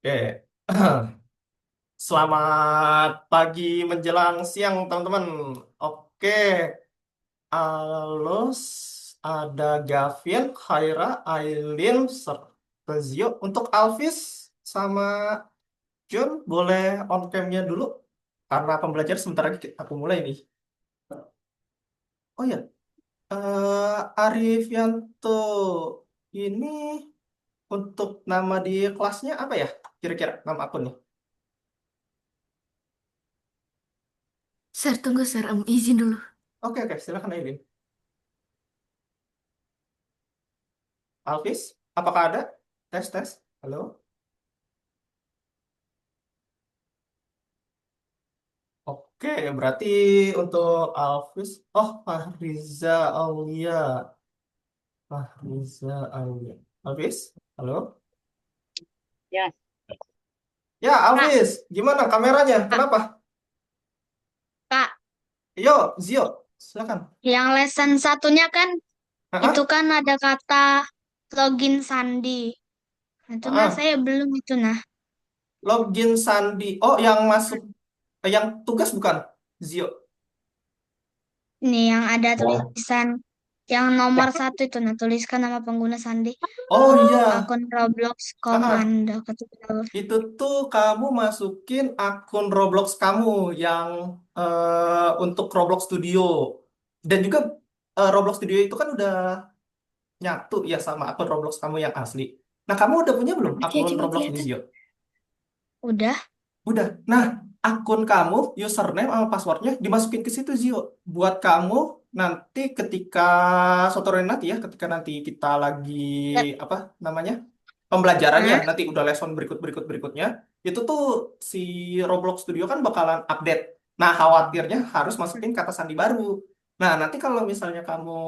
Oke, selamat pagi menjelang siang teman-teman. Oke, Alus, ada Gavin, Khaira, Aileen, serta Zio. Untuk Alvis sama Jun, boleh on cam-nya dulu. Karena pembelajaran sebentar lagi aku mulai nih. Oh ya, Arifianto, ini untuk nama di kelasnya apa ya? Kira-kira nama akunnya. Sir, tunggu Sir, izin dulu. Oke, oke, silakan Aileen. Alvis, apakah ada? Tes, tes. Halo. Oke, berarti untuk Alvis. Oh, Fahriza Aulia. Fahriza Aulia. Alvis, halo. Ya, Ya, Kak, Alvis, gimana kameranya? Kak, Kenapa? Kak, Yo, Zio, silakan. yang lesson satunya kan itu Ah, kan ada kata login sandi. Nah, itu nah ah. saya belum itu nah. Login Sandi. Oh, yang masuk, yang tugas bukan? Zio. Ini yang ada tulisan yang nomor satu itu nah tuliskan nama pengguna sandi. Oh iya. Akun Ah, Roblox.com ah. Anda ketika Itu tuh kamu masukin akun Roblox kamu yang untuk Roblox Studio. Dan juga Roblox Studio itu kan udah nyatu ya sama akun Roblox kamu yang asli. Nah, kamu udah punya belum Mati akun aja nggak Roblox kelihatan. Visio? udah. Udah. Nah, akun kamu, username sama passwordnya dimasukin ke situ, Zio. Buat kamu nanti ketika sore nanti ya, ketika nanti kita lagi apa namanya? Pembelajarannya Hah? nanti udah lesson berikutnya itu tuh si Roblox Studio kan bakalan update. Nah, khawatirnya harus masukin kata sandi baru. Nah, nanti kalau misalnya kamu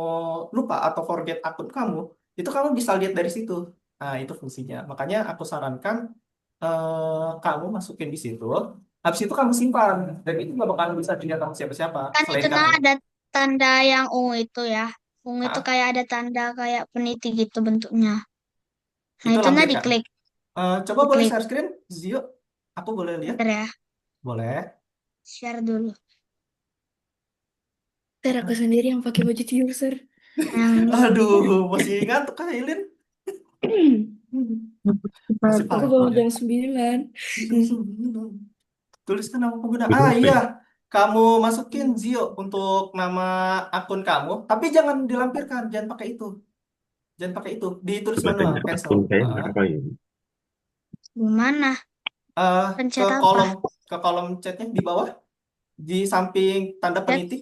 lupa atau forget akun kamu, itu kamu bisa lihat dari situ. Nah, itu fungsinya. Makanya aku sarankan kamu masukin di situ. Habis itu kamu simpan dan itu nggak bakalan bisa dilihat sama siapa-siapa Kan selain itu nah kamu. ada tanda yang ungu itu ya. Ungu itu Ah, kayak ada tanda kayak peniti gitu bentuknya. Nah, itu itu nah lampir kan. diklik, Coba boleh diklik. share screen, Zio. Aku boleh lihat? Bentar ya, Boleh. share dulu. Sir, aku sendiri yang pakai baju tidur, Sir. Yang Aduh, masih ngantuk kah, Ilin? Masih Aku pagi bangun ya? jam 9. Jam 9. Tuliskan nama pengguna. Ah iya, kamu masukin Zio untuk nama akun kamu, tapi jangan dilampirkan, jangan pakai itu. Jangan pakai itu, ditulis manual, Katanya cancel. akun saya Ah, apa ini? gimana? ah, ke Pencet apa? kolom ke kolom chatnya di bawah, di samping tanda Chat. peniti.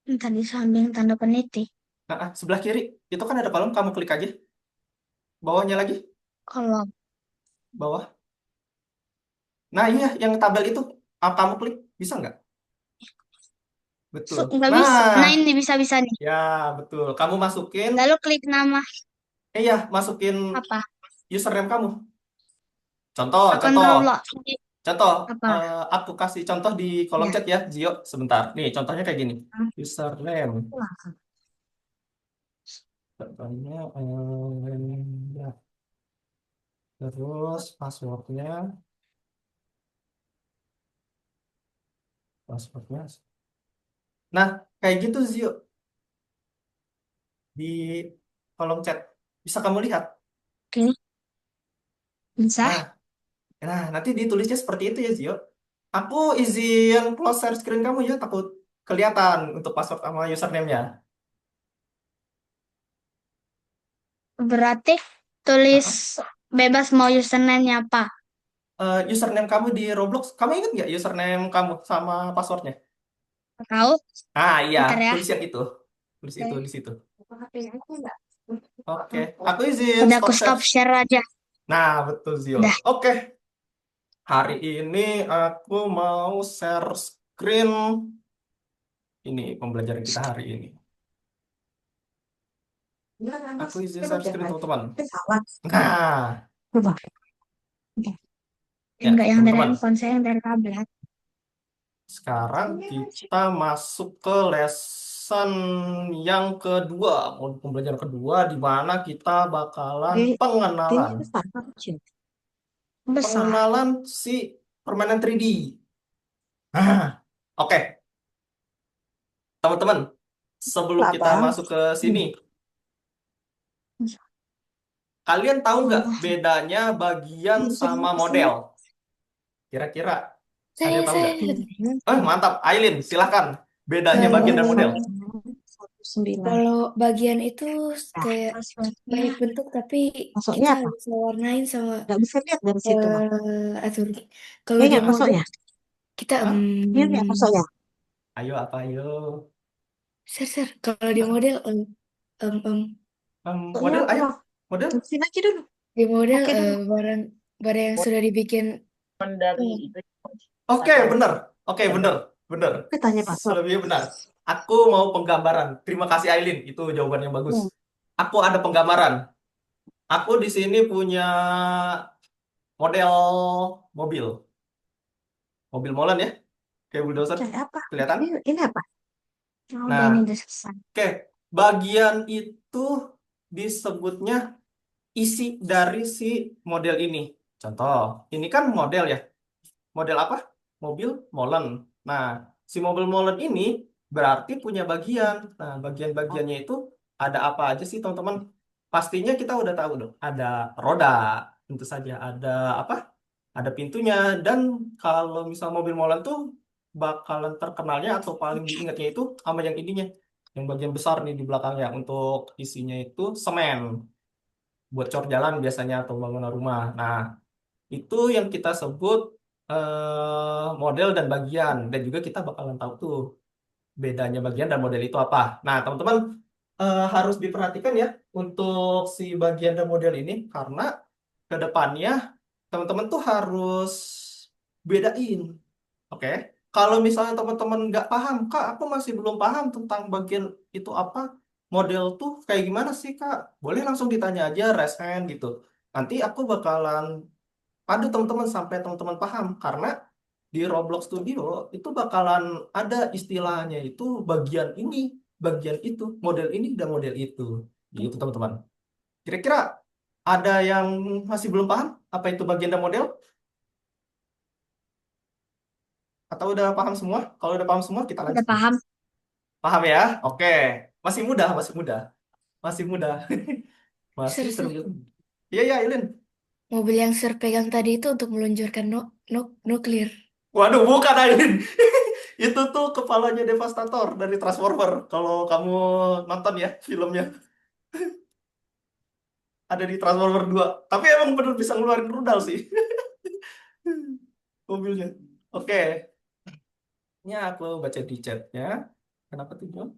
Tadi samping tanda peniti. Sebelah kiri, itu kan ada kolom, kamu klik aja. Bawahnya lagi, Kalau bawah. Nah iya, yang tabel itu, kamu klik, bisa nggak? Betul. nggak bisa. Nah, Nah, ini bisa-bisa nih. ya, betul. Kamu masukin, Lalu klik nama ya, masukin apa? username kamu. Contoh, Akun contoh, Roblox. contoh. Apa? Aku kasih contoh di kolom Ya. chat ya, Zio. Sebentar. Nih, contohnya kayak gini. Username. Contohnya, ya. Terus passwordnya. Nah, kayak gitu, Zio. Di kolom chat. Bisa kamu lihat. Oke. Bisa. Nah, nanti ditulisnya seperti itu ya, Zio. Aku izin close share screen kamu ya, takut kelihatan untuk password sama username-nya. Berarti tulis Heeh. bebas mau username-nya apa? Username kamu di Roblox, kamu ingat nggak username kamu sama passwordnya? Tahu? Ah iya, Ntar ya. tulis yang itu. Tulis itu di situ. Oke. Oke, aku izin Udah aku stop share. stop share aja. Nah, betul Zio. Udah. Oke, hari ini aku mau share screen ini pembelajaran kita hari ini. Aku izin share screen teman-teman. Nah, Coba. ya Enggak yang dari teman-teman. handphone saya, yang dari tablet. Sekarang kita masuk ke lesson yang kedua, mau pembelajaran kedua di mana kita bakalan pengenalan. Besar. pengenalan si permainan 3D. Ah, oke, teman-teman, sebelum Lah, kita Bang. masuk ke sini, kalian tahu nggak Oh, bedanya bagian sama model? Kira-kira ada Saya yang tahu saya nggak? Hmm, Mantap, Aileen, silahkan. Bedanya bagian dan kalau model. 19. kalau bagian itu Nah, kayak passwordnya. banyak bentuk tapi masuknya kita apa? bisa warnain sama Nggak bisa lihat dari situ, Bang. atur. Kalau Ini di nggak model masuknya. kita Hah? Ini nggak masuknya. Ayo apa ayo? ser kalau di model Masuknya Model, ayo. apa? Model. Terusin aja dulu. di model Pakai dulu. barang barang yang sudah dibikin dari eh, itu Oke, Instagram. bener. Oke, bener. Bener. Oke, tanya password. Selebihnya benar. Aku mau penggambaran. Terima kasih, Aileen. Itu jawaban yang bagus. Hmm. Aku ada penggambaran. Aku di sini punya model mobil. Mobil molen ya. Kayak bulldozer. Kayak apa? Kelihatan? Ini apa? Oh, udah ini Nah, udah selesai. oke. Bagian itu disebutnya isi dari si model ini. Contoh, ini kan model ya. Model apa? Mobil molen. Nah, si mobil molen ini berarti punya bagian. Nah, bagian-bagiannya itu ada apa aja sih, teman-teman? Pastinya kita udah tahu dong. Ada roda, tentu saja. Ada apa? Ada pintunya. Dan kalau misal mobil molen tuh bakalan terkenalnya atau paling diingatnya itu sama yang ininya. Yang bagian besar nih di belakangnya. Untuk isinya itu semen. Buat cor jalan biasanya atau bangunan rumah. Nah, itu yang kita sebut model dan bagian. Dan juga kita bakalan tahu tuh bedanya bagian dan model itu apa. Nah, teman-teman harus diperhatikan ya untuk si bagian dan model ini karena ke depannya teman-teman tuh harus bedain. Oke. Kalau misalnya teman-teman nggak paham, Kak, aku masih belum paham tentang bagian itu apa, model tuh kayak gimana sih, Kak? Boleh langsung ditanya aja, raise hand gitu. Nanti aku bakalan padu teman-teman sampai teman-teman paham karena di Roblox Studio itu bakalan ada istilahnya itu bagian ini, bagian itu, model ini dan model itu. Gitu teman-teman. Kira-kira ada yang masih belum paham apa itu bagian dan model? Atau udah paham semua? Kalau udah paham semua kita Udah lanjut nih. paham. Paham ya? Oke. Masih muda, masih muda. Masih muda. Masih ser terbilang. Iya, iya, Ilin. mobil yang ser pegang tadi itu untuk meluncurkan nuklir. Waduh, bukan Ilin. Itu tuh kepalanya Devastator dari Transformer. Kalau kamu nonton ya filmnya. Ada di Transformer 2. Tapi emang bener bisa ngeluarin rudal sih. Mobilnya. Oke. Ini aku baca di chatnya. Kenapa tuh, John?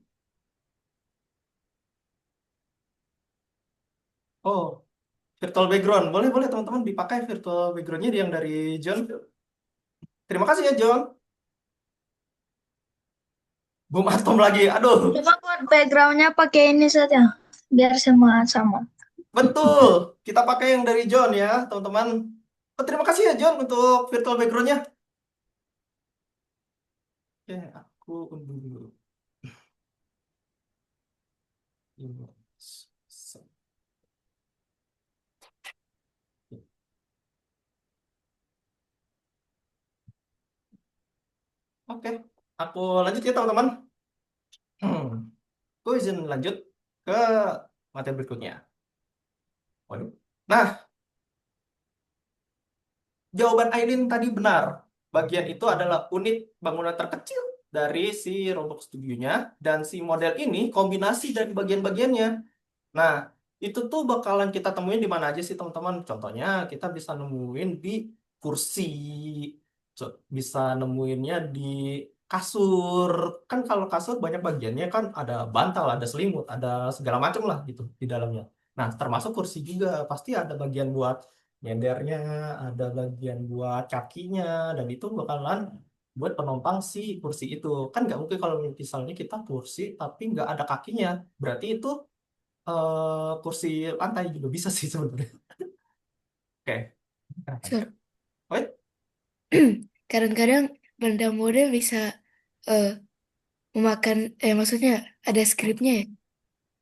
Oh, virtual background. Boleh, boleh teman-teman dipakai virtual backgroundnya yang dari John. Terima kasih ya, John. Bom atom lagi. Aduh, Coba buat backgroundnya pakai ini saja. Biar semua sama. betul. Kita pakai yang dari John ya, teman-teman. Oh, terima kasih ya, John, untuk virtual backgroundnya. Oke, aku unduh dulu. Ini. Oke, aku lanjut ya, teman-teman. Aku izin lanjut ke materi berikutnya. Waduh. Nah, jawaban Aileen tadi benar. Bagian itu adalah unit bangunan terkecil dari si Roblox Studio-nya dan si model ini kombinasi dari bagian-bagiannya. Nah, itu tuh bakalan kita temuin di mana aja sih teman-teman? Contohnya kita bisa nemuin di kursi, bisa nemuinnya di kasur. Kan kalau kasur banyak bagiannya kan ada bantal, ada selimut, ada segala macam lah gitu di dalamnya. Nah, termasuk kursi juga pasti ada bagian buat nyendernya, ada bagian buat kakinya, dan itu bakalan buat penumpang si kursi itu. Kan nggak mungkin kalau misalnya kita kursi tapi nggak ada kakinya. Berarti itu kursi lantai juga bisa sih sebenarnya. Oke. Ser Oke. kadang-kadang benda model bisa eh, memakan maksudnya ada skripnya ya.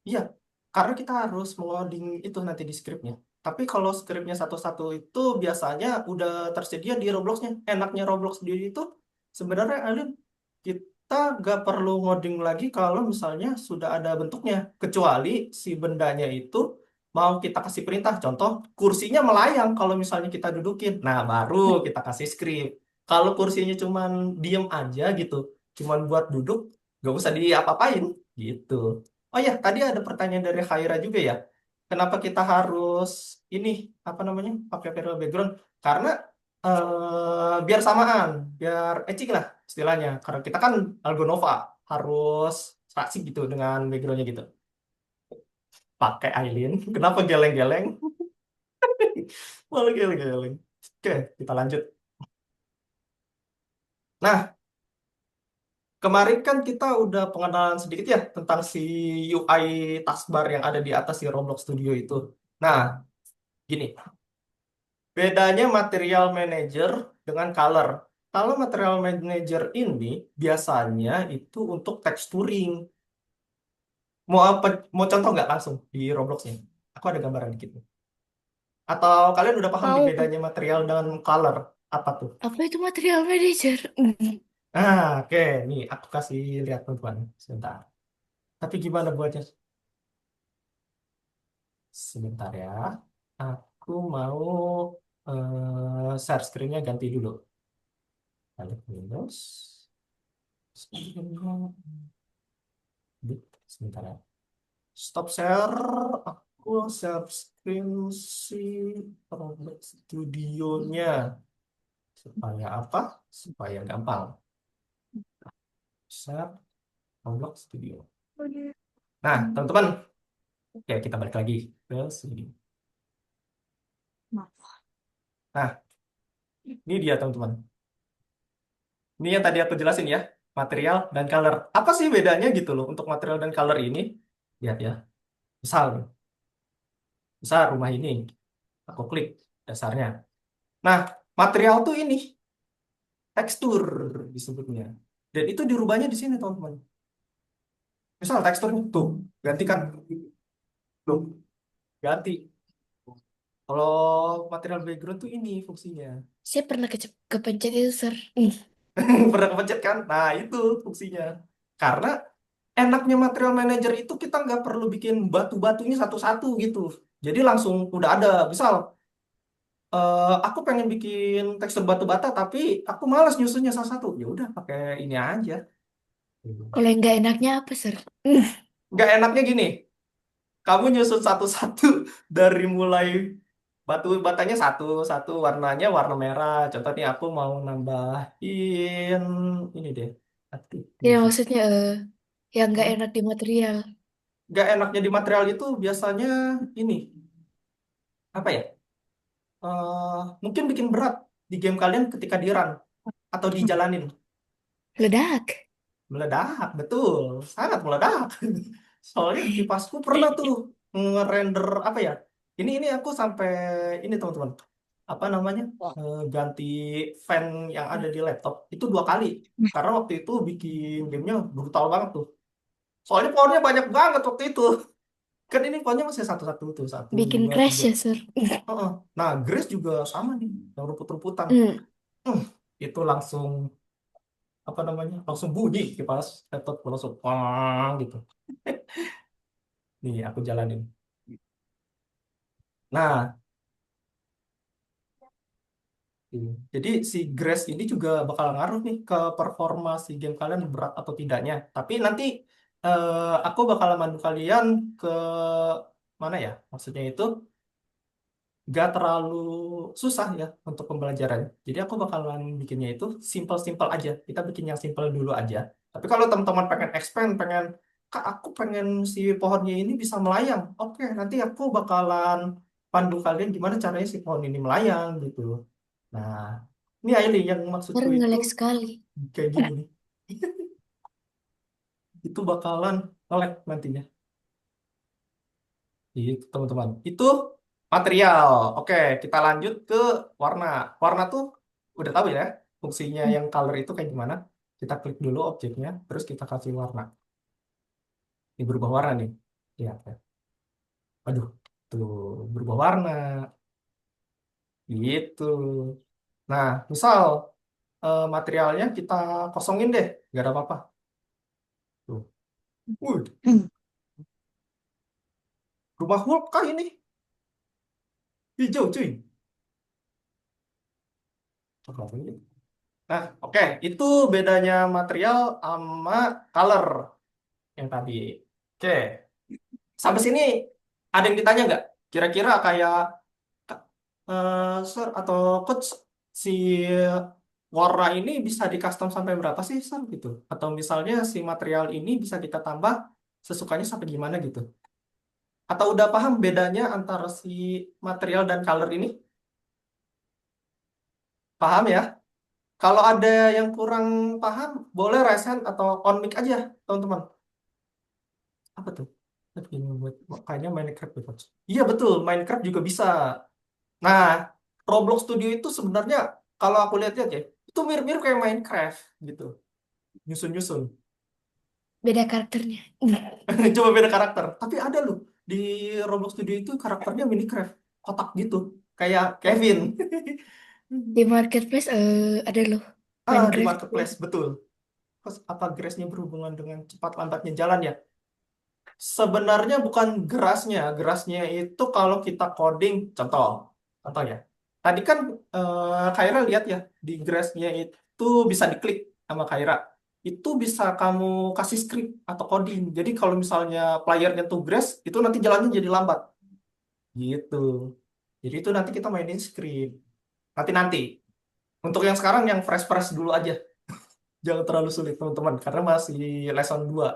Iya. Karena kita harus mengoding itu nanti di scriptnya. Tapi kalau scriptnya satu-satu itu biasanya udah tersedia di Robloxnya. Enaknya Roblox sendiri itu sebenarnya Alin, kita nggak perlu ngoding lagi kalau misalnya sudah ada bentuknya. Kecuali si bendanya itu mau kita kasih perintah. Contoh, kursinya melayang kalau misalnya kita dudukin. Nah, baru kita kasih script. Kalau kursinya cuman diem aja gitu, cuman buat duduk, nggak usah diapa-apain gitu. Oh ya, tadi ada pertanyaan dari Khaira juga ya. Kenapa kita harus ini apa namanya pakai Visual Background? Karena biar samaan, biar etching lah istilahnya. Karena kita kan Algonova harus serasi gitu dengan backgroundnya gitu. Pakai Aileen, kenapa geleng-geleng? Malah geleng-geleng. Oke, kita lanjut. Nah, kemarin kan kita udah pengenalan sedikit ya tentang si UI taskbar yang ada di atas si Roblox Studio itu. Nah, gini. Bedanya material manager dengan color. Kalau material manager ini biasanya itu untuk texturing. Mau apa? Mau contoh nggak langsung di Robloxnya? Aku ada gambaran dikit nih. Atau kalian udah paham di Mau. bedanya material dengan color? Apa tuh? Apa itu material manager? Oke. Nih aku kasih lihat teman-teman. Sebentar. Tapi gimana buatnya? Sebentar ya. Aku mau share screen-nya ganti dulu. Balik Windows. Sebentar ya. Stop share. Aku share screen si Roblox Studionya. Supaya apa? Supaya gampang. Share Roblox Studio. Nah, teman-teman. Oke, kita balik lagi ke sini. Nah, ini dia teman-teman. Ini yang tadi aku jelasin ya. Material dan color. Apa sih bedanya gitu loh untuk material dan color ini? Lihat ya. Misal, nih. Misal rumah ini. Aku klik dasarnya. Nah, material tuh ini. Tekstur disebutnya. Dan itu dirubahnya di sini, teman-teman. Misal teksturnya tuh, gantikan. Tuh, ganti. Kalau material background tuh ini fungsinya. Saya pernah kepencet itu, Sir. Pernah kepencet kan? Nah, itu fungsinya. Karena enaknya material manager itu kita nggak perlu bikin batu-batunya satu-satu gitu. Jadi langsung udah ada. Misal, aku pengen bikin tekstur batu bata, tapi aku malas nyusunnya satu-satu. Ya udah, pakai ini aja. Kalau yang nggak enaknya apa, Sir? Nggak enaknya gini, kamu nyusun satu-satu dari mulai batu batanya satu-satu warnanya warna merah. Contoh nih aku mau nambahin ini deh. Aduh, Ya, lupa. maksudnya yang nggak Hmm. enak di material. Nggak enaknya di material itu biasanya ini apa ya? Mungkin bikin berat di game kalian ketika di run atau dijalanin. Ledak. Meledak, betul, sangat meledak. Soalnya di pasku pernah tuh ngerender apa ya? Ini aku sampai ini teman-teman. Apa namanya? Ganti fan yang ada di laptop itu 2 kali. Karena waktu itu bikin gamenya brutal banget tuh. Soalnya powernya banyak banget waktu itu. Kan ini powernya masih satu-satu tuh, satu, Bikin dua, crash tiga. ya, Sir. Heeh. Nah, Grace juga sama nih, yang rumput-rumputan. Hmm. Hmm, itu langsung apa namanya? Langsung bunyi kipas laptop langsung pang gitu. Nih, aku jalanin. Nah, jadi si Grace ini juga bakal ngaruh nih ke performa si game kalian berat atau tidaknya. Tapi nanti aku bakal mandu kalian ke mana ya? Maksudnya itu gak terlalu susah ya untuk pembelajaran. Jadi aku bakalan bikinnya itu simple-simple aja. Kita bikin yang simple dulu aja. Tapi kalau teman-teman pengen expand, pengen Kak, aku pengen si pohonnya ini bisa melayang. Oke, nanti aku bakalan pandu kalian gimana caranya si pohon ini melayang gitu. Nah, ini Aili yang Sir maksudku itu nge-lag sekali. kayak gini nih. Itu bakalan nge-lag nantinya. Itu teman-teman. Itu material. Oke, kita lanjut ke warna. Warna tuh udah tahu ya fungsinya yang color itu kayak gimana. Kita klik dulu objeknya, terus kita kasih warna. Ini berubah warna nih. Lihat ya. Aduh. tuh berubah warna gitu. Nah, misal materialnya kita kosongin deh, nggak ada apa-apa. Tuh. Wih, rumah Hulk kah ini? Hijau, cuy. Coba ini. Nah, oke, itu bedanya material sama color yang tadi. Oke, sampai sini ada yang ditanya nggak? Kira-kira kayak Sir atau coach, si warna ini bisa di custom sampai berapa sih, Sir gitu? Atau misalnya si material ini bisa kita tambah sesukanya sampai gimana gitu? Atau udah paham bedanya antara si material dan color ini? Paham ya? Kalau ada yang kurang paham, boleh resen atau on mic aja, teman-teman. Apa tuh? Begini buat kayaknya Minecraft ya, Coach. Iya betul, Minecraft juga bisa. Nah, Roblox Studio itu sebenarnya kalau aku lihat-lihat ya, itu mirip-mirip kayak Minecraft gitu, nyusun-nyusun. Beda karakternya. Cuma beda karakter. Tapi ada loh di Roblox Studio itu karakternya Minecraft, kotak gitu, kayak Kevin. Di marketplace ada loh Di Minecraft. marketplace betul. Terus apa Grace-nya berhubungan dengan cepat lambatnya jalan ya? Sebenarnya bukan gerasnya. Gerasnya itu kalau kita coding, contoh ya. Tadi kan Kaira lihat ya, di gerasnya itu bisa diklik sama Kaira. Itu bisa kamu kasih script atau coding. Jadi kalau misalnya playernya tuh grass, itu nanti jalannya jadi lambat. Gitu. Jadi itu nanti kita mainin script. Nanti-nanti. Untuk yang sekarang yang fresh-fresh dulu aja. Jangan terlalu sulit teman-teman, karena masih lesson 2.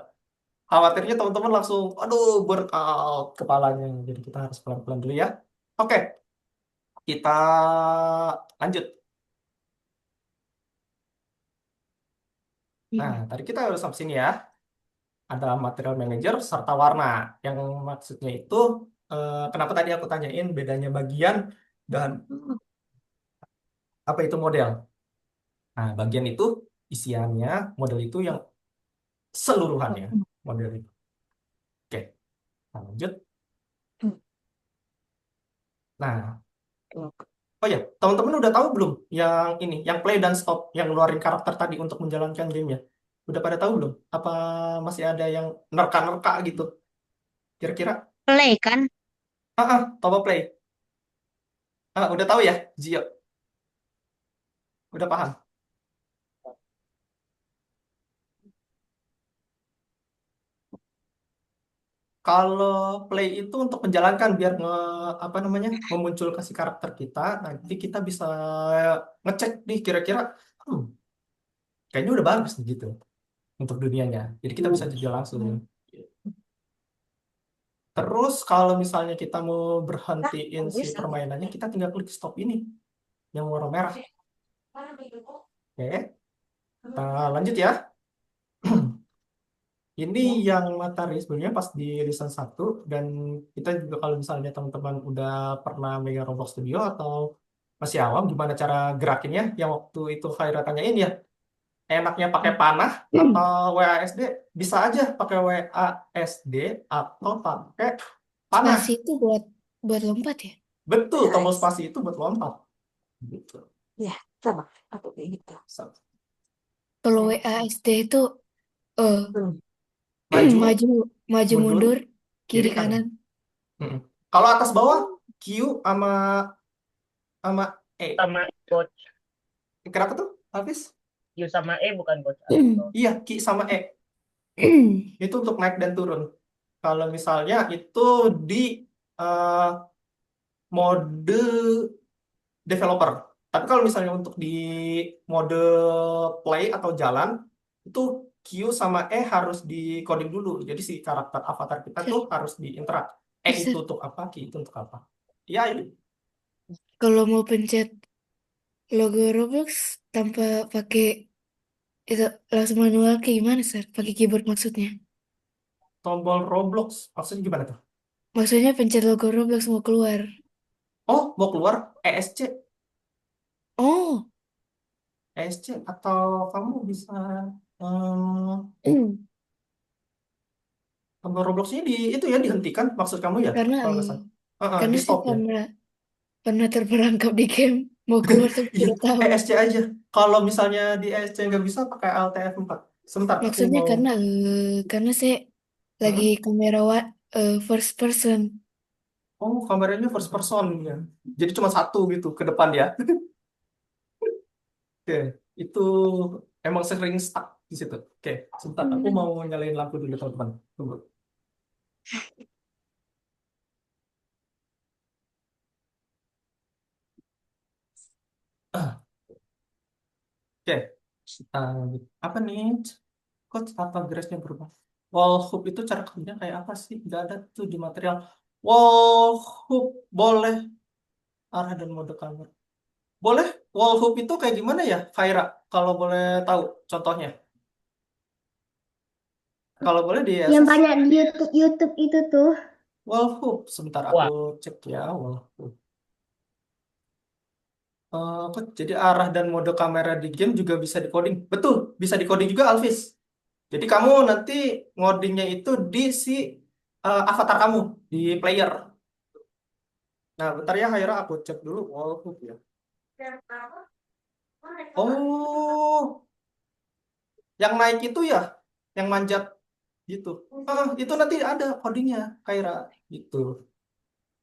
Khawatirnya teman-teman langsung, aduh, burnout kepalanya. Jadi kita harus pelan-pelan dulu ya. Oke, kita lanjut. Nah, tadi kita udah sampai sini ya. Ada material manager serta warna. Yang maksudnya itu, kenapa tadi aku tanyain bedanya bagian dan apa itu model. Nah, bagian itu isiannya, model itu yang seluruhannya. Model itu. Oke, kita lanjut. Nah, oh ya, teman-teman udah tahu belum yang ini, yang play dan stop, yang ngeluarin karakter tadi untuk menjalankan gamenya? Udah pada tahu belum? Apa masih ada yang nerka-nerka gitu? Kira-kira? Play kan? Tombol play. Udah tahu ya, Gio? Udah paham? Kalau play itu untuk menjalankan biar apa namanya memunculkan si karakter kita, nanti kita bisa ngecek nih kira-kira, hmm, kayaknya udah bagus nih gitu untuk dunianya. Jadi kita bisa jajal langsung. Terus kalau misalnya kita mau berhentiin si permainannya, kita tinggal klik stop ini yang warna merah. Oke, kita lanjut ya. Ini yang materi sebenarnya pas di listen 1 dan kita juga kalau misalnya teman-teman udah pernah megang Roblox Studio atau masih awam gimana cara gerakinnya yang waktu itu Khaira tanyain ya, enaknya pakai panah atau WASD, bisa aja pakai WASD atau pakai panah. Spasi itu buat lompat ya. Betul, tombol spasi itu buat lompat. Gitu. Ya, sama. Aku kayak gitu. So, Kalau WASD itu eh maju, maju maju mundur, mundur kiri kiri kanan. kanan. Mm-mm. Kalau atas bawah Q sama sama E. Sama coach. Kenapa tuh, Hafiz? Q sama E bukan coach. Iya, Q sama E. Itu untuk naik dan turun. Kalau misalnya itu di eh, mode developer. Tapi kalau misalnya untuk di mode play atau jalan, itu Q sama E harus di coding dulu. Jadi si karakter avatar kita tuh harus di interact. E Bisa. itu untuk apa, Q itu untuk apa. Ya, ini. Kalau mau pencet logo Roblox tanpa pakai itu langsung manual kayak gimana, Sir? Pakai keyboard maksudnya. Tombol Roblox. Maksudnya gimana tuh? Maksudnya pencet logo Roblox mau keluar. Oh, mau keluar ESC. Oh. ESC atau kamu bisa em, tombol Robloxnya di itu ya dihentikan maksud kamu ya? Karena Kalau nggak salah. Karena Di saya stop ya. pernah terperangkap di game. Mau keluar tapi Iya, tidak tahu. ESC aja. Kalau misalnya di ESC nggak bisa pakai Alt F4. Sebentar, aku Maksudnya mau. karena saya lagi Hmm? kamera first person. Oh, kameranya first person ya. Jadi cuma satu gitu ke depan ya. Oke, itu emang sering stuck di situ. Oke, sebentar, aku mau nyalain lampu dulu teman-teman. Tunggu. Ah, Oke, Uh, apa nih? Kok apa grace-nya berubah? Wall hoop itu cara kerjanya kayak apa sih? Nggak ada tuh di material. Wall hoop boleh arah dan mode kamera. Boleh. Wall hoop itu kayak gimana ya, Kaira? Kalau boleh tahu contohnya. Kalau boleh di Yang SS. banyak di YouTube itu tuh. Wall hoop. Sebentar aku Wah, cek ya wall hoop. Jadi arah dan mode kamera di game juga bisa di-coding. Betul, bisa di-coding juga, Alvis. Jadi kamu nanti ngodingnya itu di si avatar kamu di player. Nah, bentar ya, Haira, aku cek dulu wallhoop ya. Oh, yang naik itu ya, yang manjat gitu. Itu nanti ada codingnya, Haira, gitu.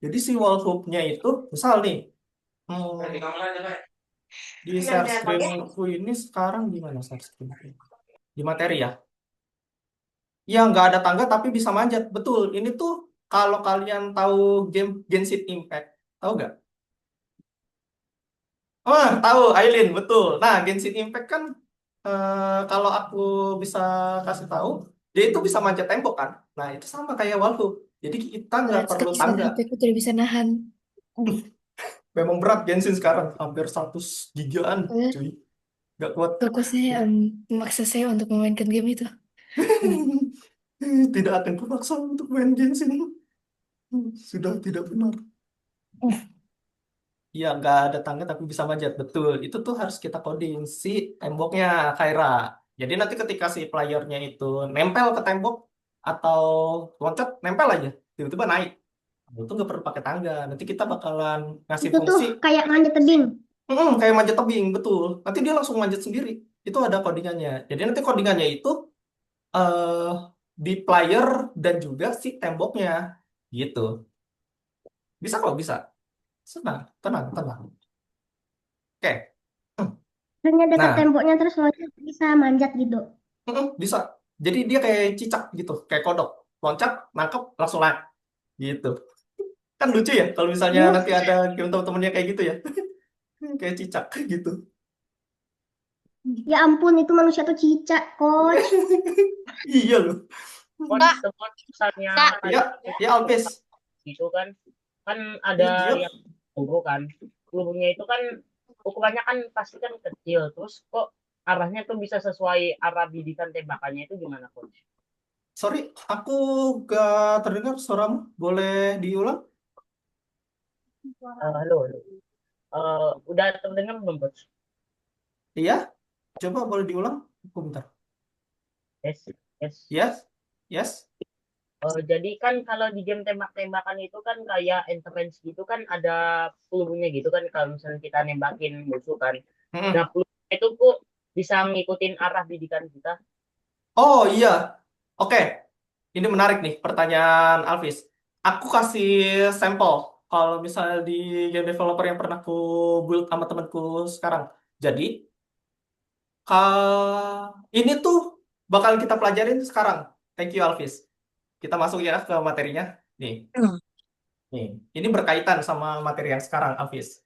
Jadi si wallhoop-nya itu, misal nih, di share screen-ku ini sekarang gimana share screen? Di materi ya. Ya, nggak ada tangga tapi bisa manjat. Betul, ini tuh kalau kalian tahu game Genshin Impact, tahu nggak? Oh, tahu Aileen, betul. Nah, Genshin Impact kan kalau aku bisa kasih tahu, dia itu bisa manjat tembok kan. Nah, itu sama kayak Walhoop. Jadi kita nggak Berat perlu sekali Sar, tangga. HP ku tidak bisa nahan. Memang berat Genshin sekarang, hampir 100 gigaan, Soalnya cuy. Nggak kuat. toko saya memaksa saya untuk memainkan game itu. Tidak akan kupaksa untuk main Genshin. Sudah tidak benar. Iya, nggak ada tangga tapi bisa manjat. Betul. Itu tuh harus kita coding si temboknya, Kaira. Jadi nanti ketika si playernya itu nempel ke tembok atau loncat, nempel aja. Tiba-tiba naik. Nah, itu nggak perlu pakai tangga. Nanti kita bakalan ngasih Itu tuh fungsi kayak manjat tebing. kayak manjat tebing, betul. Nanti dia langsung manjat sendiri. Itu ada codingannya. Jadi nanti codingannya itu eh di player dan juga si temboknya. Gitu. Bisa kok, bisa. Senang, tenang, tenang. Oke. Hanya dekat Nah, temboknya terus loncat bisa manjat gitu. Bisa. Jadi dia kayak cicak gitu, kayak kodok. Loncat, nangkep, langsung naik. Gitu. Kan lucu ya kalau misalnya Yuh, nanti ada game teman-temannya kayak gitu ya. Kayak cicak gitu. ya ampun itu manusia tuh cicak, coach. Iya loh. Coach, Kak, teman misalnya Kak, Ya, kayak ya Alpes. gitu kan, kan ada Iya, Gio. yang peluru kan. Pelurunya itu kan ukurannya kan pasti kan kecil. Terus kok arahnya tuh bisa sesuai arah bidikan tembakannya itu gimana, Coach? Sorry, aku gak terdengar suaramu. Boleh diulang? Halo, halo. Udah terdengar belum, Coach? Iya, coba boleh diulang. Aku bentar. Yes, yes. Yes, yes. Jadi kan kalau di game tembak-tembakan itu kan kayak entrance gitu kan ada pelurunya gitu kan kalau misalnya kita nembakin musuh kan. Nah, Mm-mm. pelurunya itu kok bisa ngikutin arah bidikan kita. Oh iya, oke. Ini menarik nih pertanyaan Alvis. Aku kasih sampel kalau misalnya di game developer yang pernah ku build sama temanku sekarang. Jadi, ini tuh bakal kita pelajarin sekarang. Thank you Alvis. Kita masuk ya ke materinya. Nih, nih. Ini berkaitan sama materi yang sekarang Alvis.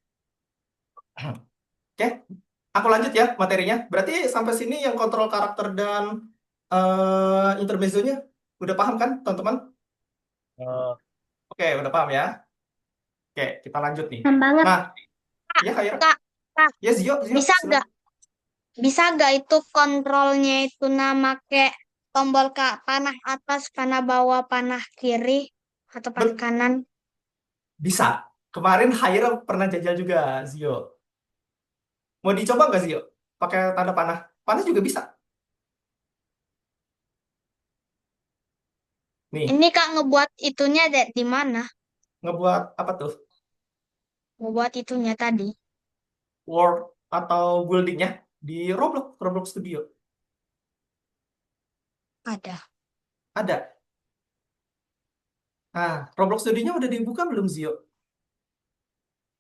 Oke, aku lanjut ya materinya. Berarti sampai sini yang kontrol karakter dan intermezzonya udah paham kan, teman-teman? Eh, Oke, udah paham ya. Oke, kita lanjut nih. keren banget. Nah, ya Khaira. Kak, Kak, Ya Zio, Zio, bisa silakan. nggak? Bisa nggak itu kontrolnya itu nama kayak tombol panah atas, panah bawah, panah kiri, atau panah Bet- kanan? Bisa. Kemarin Khaira pernah jajal juga, Zio. Mau dicoba nggak Zio? Pakai tanda panah. Panah juga bisa. Nih, Ini Kak ngebuat itunya di mana? ngebuat apa tuh? Buat itunya tadi. World atau buildingnya di Roblox Studio. Ada. Ada. Nah, Roblox Studio-nya udah dibuka belum, Zio?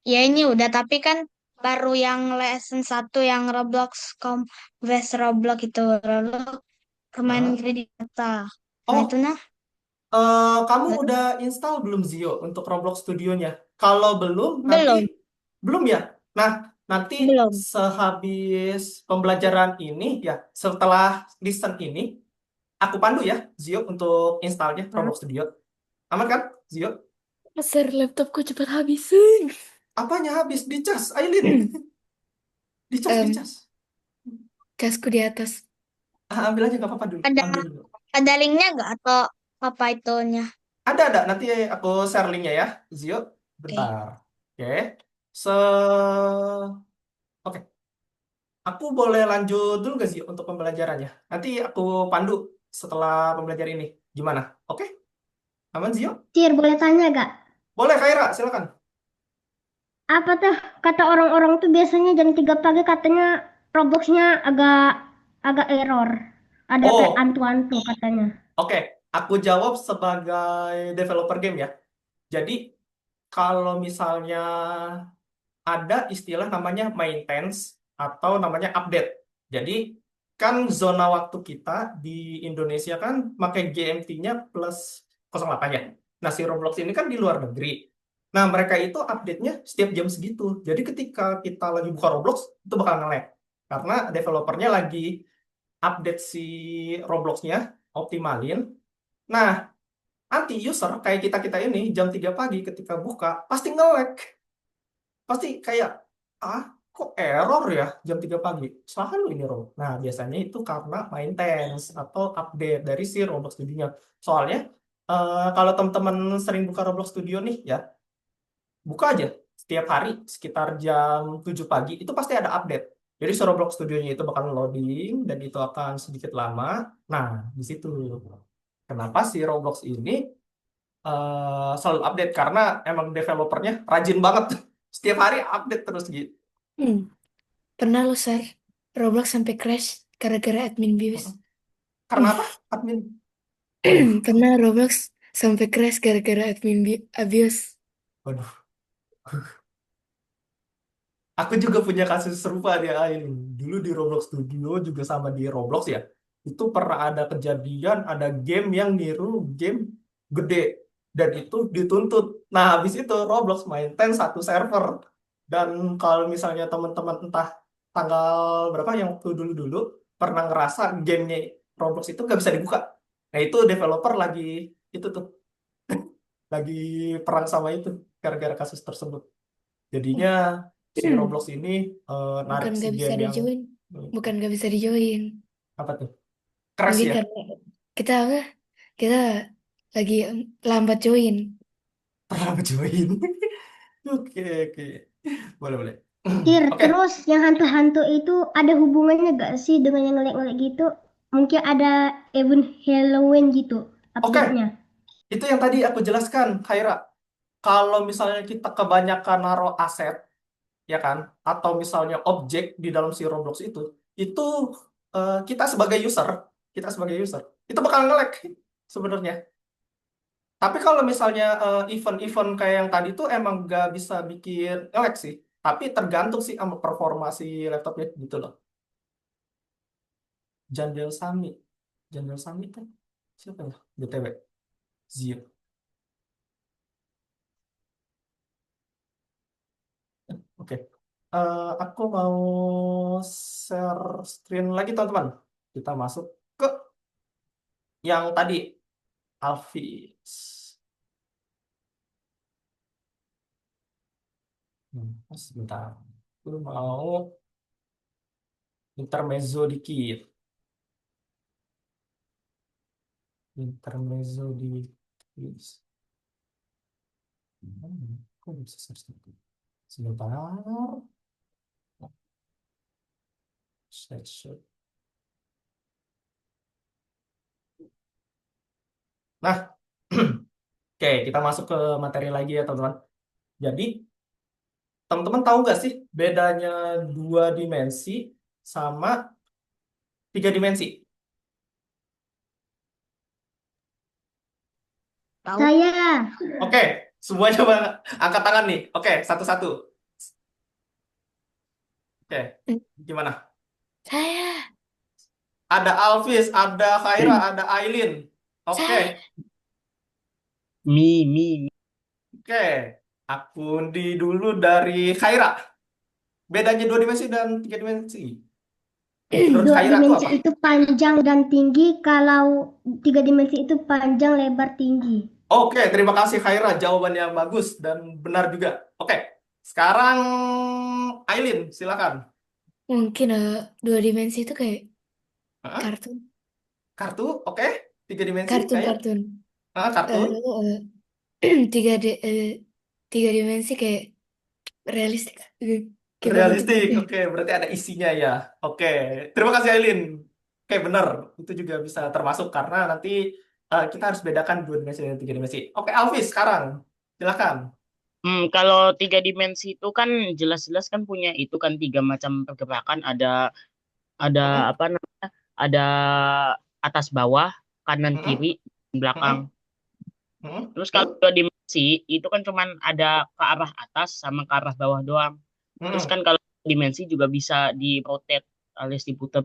Ya ini udah, tapi kan baru yang lesson 1 yang West Roblox itu. Lalu permainan Hah? 3D data. Nah itu Oh, nah. kamu Baru udah install belum, Zio, untuk Roblox Studio-nya? Kalau belum, nanti belum. belum ya. Nah, nanti Belum. sehabis pembelajaran ini ya, setelah listen ini, aku pandu ya, Zio, untuk installnya Hah? Roblox Studio. Aman kan, Zio? Sir, laptopku cepat habis. Apanya habis? Dicas, Aileen. Dicas, Em, dicas. Casku di atas. Ambil aja, nggak apa-apa dulu. Ada Ambil dulu. ada linknya nggak atau apa itunya? Ada. Nanti aku share linknya ya, Zio. Oke. Bentar. Oke. Se... Oke. Aku boleh lanjut dulu gak sih untuk pembelajarannya? Nanti aku pandu setelah pembelajaran ini. Gimana? Oke? Aman, Zio? Sir, boleh tanya gak? Boleh, Kaira. Silakan. Apa tuh kata orang-orang tuh biasanya jam 3 pagi katanya Robloxnya agak agak error. Ada kayak Oh, antu-antu katanya. oke. Aku jawab sebagai developer game ya. Jadi, kalau misalnya ada istilah namanya maintenance atau namanya update. Jadi kan zona waktu kita di Indonesia kan pakai GMT-nya plus 08 ya. Nah, si Roblox ini kan di luar negeri. Nah, mereka itu update-nya setiap jam segitu. Jadi ketika kita lagi buka Roblox, itu bakal nge-lag. Karena developernya lagi update si Roblox-nya, optimalin. Nah, nanti user kayak kita-kita ini jam 3 pagi ketika buka, pasti nge-lag. Pasti kayak, ah, kok error ya jam 3 pagi? Selalu ini, Rob. Nah, biasanya itu karena maintenance atau update dari si Roblox Studio-nya. Soalnya, kalau teman-teman sering buka Roblox Studio nih ya, buka aja setiap hari sekitar jam 7 pagi, itu pasti ada update. Jadi si Roblox Studio-nya itu bakal loading dan itu akan sedikit lama. Nah, di situ. Kenapa si Roblox ini selalu update? Karena emang developernya rajin banget. Setiap hari update terus gitu. Hmm, Pernah loh, Sir. Roblox sampai crash gara-gara admin bius. Karena apa? Admin. Waduh, Pernah Roblox sampai crash gara-gara admin abuse. waduh. Aku juga punya kasus serupa di Ain. Dulu di Roblox Studio juga sama di Roblox ya. Itu pernah ada kejadian, ada game yang niru game gede. Dan itu dituntut. Nah, habis itu Roblox maintain satu server. Dan kalau misalnya teman-teman entah tanggal berapa yang waktu dulu-dulu pernah ngerasa gamenya Roblox itu nggak bisa dibuka. Nah, itu developer lagi itu tuh lagi perang sama itu gara-gara kasus tersebut. Jadinya si Roblox ini narik Bukan si nggak bisa game yang dijoin. Bukan nggak bisa dijoin. apa tuh? Crash Mungkin ya? karena kita apa? Kita lagi lambat join. Pernah join. Oke. Boleh. Sir, Oke, terus yang hantu-hantu itu ada hubungannya gak sih dengan yang ngelag-ngelag gitu? Mungkin ada event Halloween gitu oke. update-nya. Itu yang tadi aku jelaskan, Khaira. Kalau misalnya kita kebanyakan naruh aset, ya kan, atau misalnya objek di dalam si Roblox itu kita sebagai user, itu bakal nge-lag sebenarnya. Tapi kalau misalnya event-event kayak yang tadi tuh emang gak bisa bikin nge-lag sih. Tapi tergantung sih sama performa si laptopnya gitu loh. Jandel Sami. Jandel Sami kan siapa ya? BTW. Zio. Oke. Aku mau share screen lagi teman-teman. Kita masuk ke yang tadi. Alvis. Sebentar. Aku mau intermezzo dikit. Intermezzo dikit. Kok bisa search gitu? Sebentar. Search. Nah, Oke, kita masuk ke materi lagi ya teman-teman. Jadi, teman-teman tahu nggak sih bedanya dua dimensi sama tiga dimensi? Tahu? Saya. Oke, semua coba angkat tangan nih. Oke, satu-satu. Oke, gimana? Saya. Ada Alvis, ada Khaira, ada Aileen. Oke, Saya. Mi. oke. Aku undi dulu dari Khaira. Bedanya dua dimensi dan tiga dimensi. Menurut Dua Khaira itu dimensi apa? itu panjang dan tinggi, kalau tiga dimensi itu panjang, lebar, tinggi. Oke, terima kasih Khaira. Jawaban yang bagus dan benar juga. Oke, sekarang Aileen, silakan. Mungkin dua dimensi itu kayak Hah? kartun. Kartu, oke. Tiga dimensi kayak Kartun-kartun. kartun. Lalu tiga tiga dimensi kayak realistik. Gimana Realistik, tempatnya? oke. Berarti ada isinya ya. Oke, terima kasih Aileen. Oke, benar. Itu juga bisa termasuk karena nanti kita harus bedakan dua dimensi dan tiga dimensi. Oke, Alvis, sekarang. Silakan. Kalau tiga dimensi itu kan jelas-jelas kan punya itu kan tiga macam pergerakan. Ada Hmm, apa namanya? Ada atas bawah, kanan hmm, kiri, belakang. hmm, hmm, Terus kalau dua dimensi itu kan cuman ada ke arah atas sama ke arah bawah doang. Terus hmm. kan kalau dimensi juga bisa di rotate alias diputar.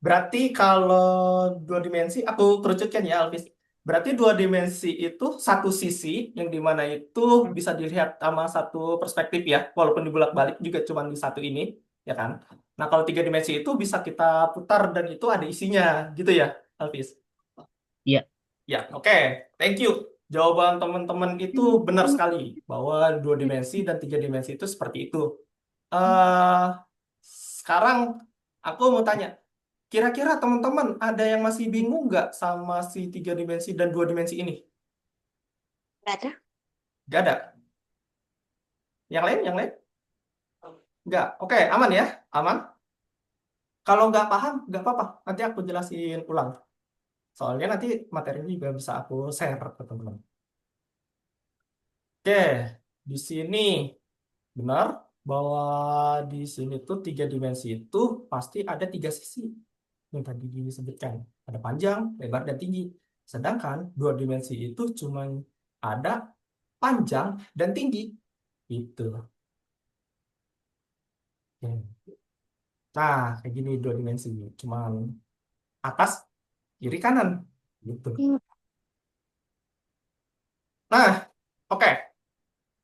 Berarti kalau dua dimensi, aku kerucutkan ya, Alvis. Berarti dua dimensi itu satu sisi yang dimana itu bisa dilihat sama satu perspektif ya, walaupun dibolak-balik juga cuma di satu ini, ya kan? Nah, kalau tiga dimensi itu bisa kita putar dan itu ada isinya, gitu ya, Alvis? Iya. Ya, oke. Thank you. Jawaban teman-teman itu benar sekali bahwa dua dimensi dan tiga dimensi itu seperti itu. eh Sekarang aku mau tanya. Kira-kira teman-teman ada yang masih bingung nggak sama si tiga dimensi dan dua dimensi ini? Nggak ada. Nggak ada. Yang lain? Yang lain? Nggak. Oke, aman ya? Aman. Kalau nggak paham, nggak apa-apa. Nanti aku jelasin ulang. Soalnya nanti materinya juga bisa aku share ke teman-teman. Oke, di sini benar bahwa di sini tuh tiga dimensi itu pasti ada tiga sisi yang tadi disebutkan. Ada panjang, lebar, dan tinggi. Sedangkan dua dimensi itu cuma ada panjang dan tinggi. Gitu. Oke. Nah, kayak gini dua dimensi. Cuman atas, kiri, kanan. Gitu. Nah, oke.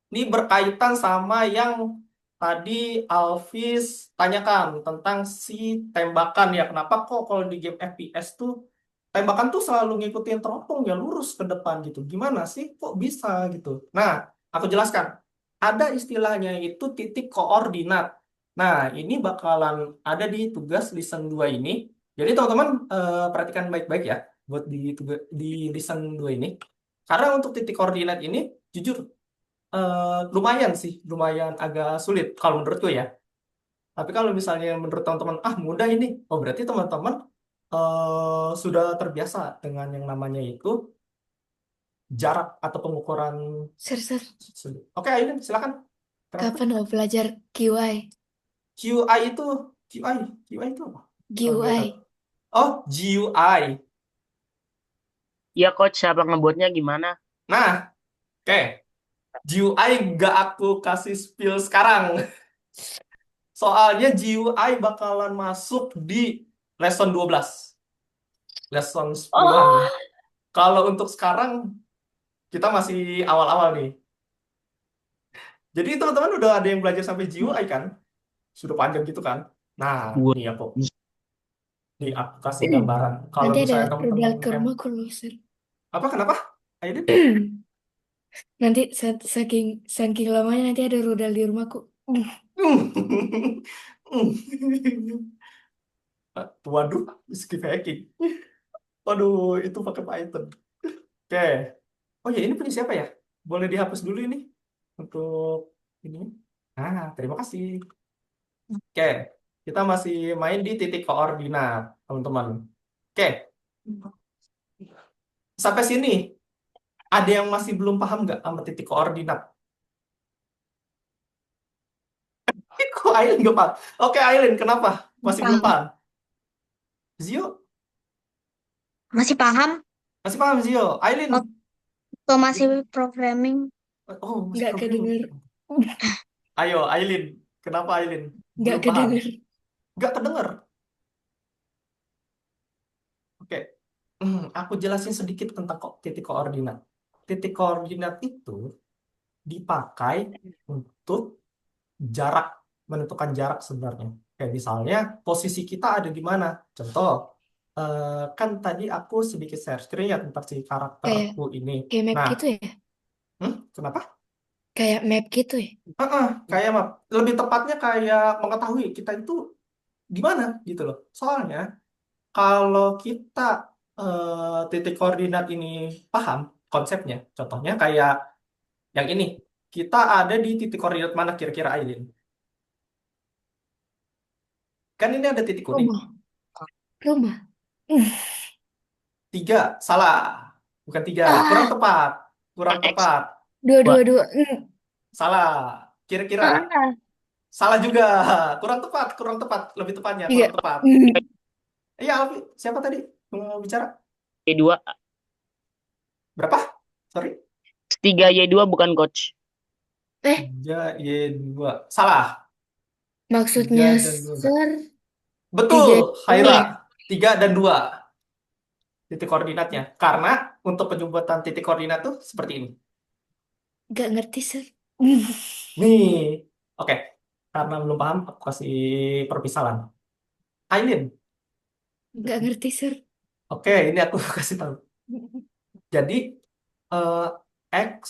Ini berkaitan sama yang tadi Alvis tanyakan tentang si tembakan ya. Kenapa kok kalau di game FPS tuh tembakan tuh selalu ngikutin teropong ya lurus ke depan gitu. Gimana sih kok bisa gitu? Nah, aku jelaskan. Ada istilahnya itu titik koordinat. Nah, ini bakalan ada di tugas listen 2 ini. Jadi teman-teman perhatikan baik-baik ya buat di listen 2 ini. Karena untuk titik koordinat ini jujur lumayan sih, lumayan agak sulit kalau menurutku ya. Tapi kalau misalnya menurut teman-teman, ah mudah ini, oh berarti teman-teman sudah terbiasa dengan yang namanya itu jarak atau pengukuran Ser, sulit. Oke, Ailin, silakan. Kenapa? kapan mau belajar QI? QI itu, QI, QI itu apa? Kalau boleh tahu. GUI. Oh, GUI. Iya coach, cara ngebuatnya gimana? Nah, oke. GUI nggak aku kasih spill sekarang. Soalnya GUI bakalan masuk di lesson 12. Lesson 10-an. Oh, Kalau untuk sekarang, kita masih awal-awal nih. Jadi teman-teman udah ada yang belajar sampai GUI kan? Sudah panjang gitu kan? Nah, Gua nih aku kasih gambaran. Kalau nanti ada misalnya rudal teman-teman ke rumahku loh, Sir. apa kenapa? Ayo Nanti saking saking lamanya nanti ada rudal di rumahku. Waduh, skip hacking. Waduh, itu pakai Python. Oke. Oh ya, ini punya siapa ya? Boleh dihapus dulu ini untuk ini. Nah, terima kasih. Oke, kita masih main di titik koordinat, teman-teman. Oke, sampai sini Ada yang masih belum paham nggak sama titik koordinat? Kok Aileen nggak paham? Oke, Aileen, kenapa? Masih belum Paham. paham? Zio? Masih paham? Masih paham, Zio? Aileen? Waktu masih programming. Oh, masih Nggak programming. kedenger. Ayo, Aileen. Kenapa, Aileen? Nggak Belum paham? kedenger. Nggak kedenger? Oke. Aku jelasin sedikit tentang titik koordinat. Titik koordinat itu dipakai untuk jarak, menentukan jarak sebenarnya. Kayak misalnya posisi kita ada di mana. Contoh, kan tadi aku sedikit share screen ya tentang si Kayak karakterku ini. kayak map Nah, gitu ya? kenapa? Kayak map gitu ya? Kayak map. Lebih tepatnya kayak mengetahui kita itu di mana gitu loh. Soalnya kalau kita titik koordinat ini paham konsepnya, contohnya kayak yang ini, kita ada di titik koordinat mana kira-kira Aileen? Kan ini ada titik kuning. Rumah. Rumah. 3, salah. Bukan 3, kurang Ah, tepat. Kurang X. tepat. dua, dua, dua. Salah. Kira-kira. Ah, Salah juga. Kurang tepat, kurang tepat. Lebih tepatnya, tiga. kurang tepat. Iya, Alfi. Siapa tadi mau bicara? Y2. Berapa? Sorry. 3Y2 bukan coach. 3Y2. Salah. 3 Maksudnya dan 2. sir Betul, 3. Haira. 3 dan 2 titik koordinatnya. Karena untuk penjemputan titik koordinat tuh seperti ini. Nggak ngerti sir. Nih. Oke. Karena belum paham, aku kasih permisalan. Aileen. Nggak ngerti sir. Oke, ini aku kasih tahu. Jadi, eh, X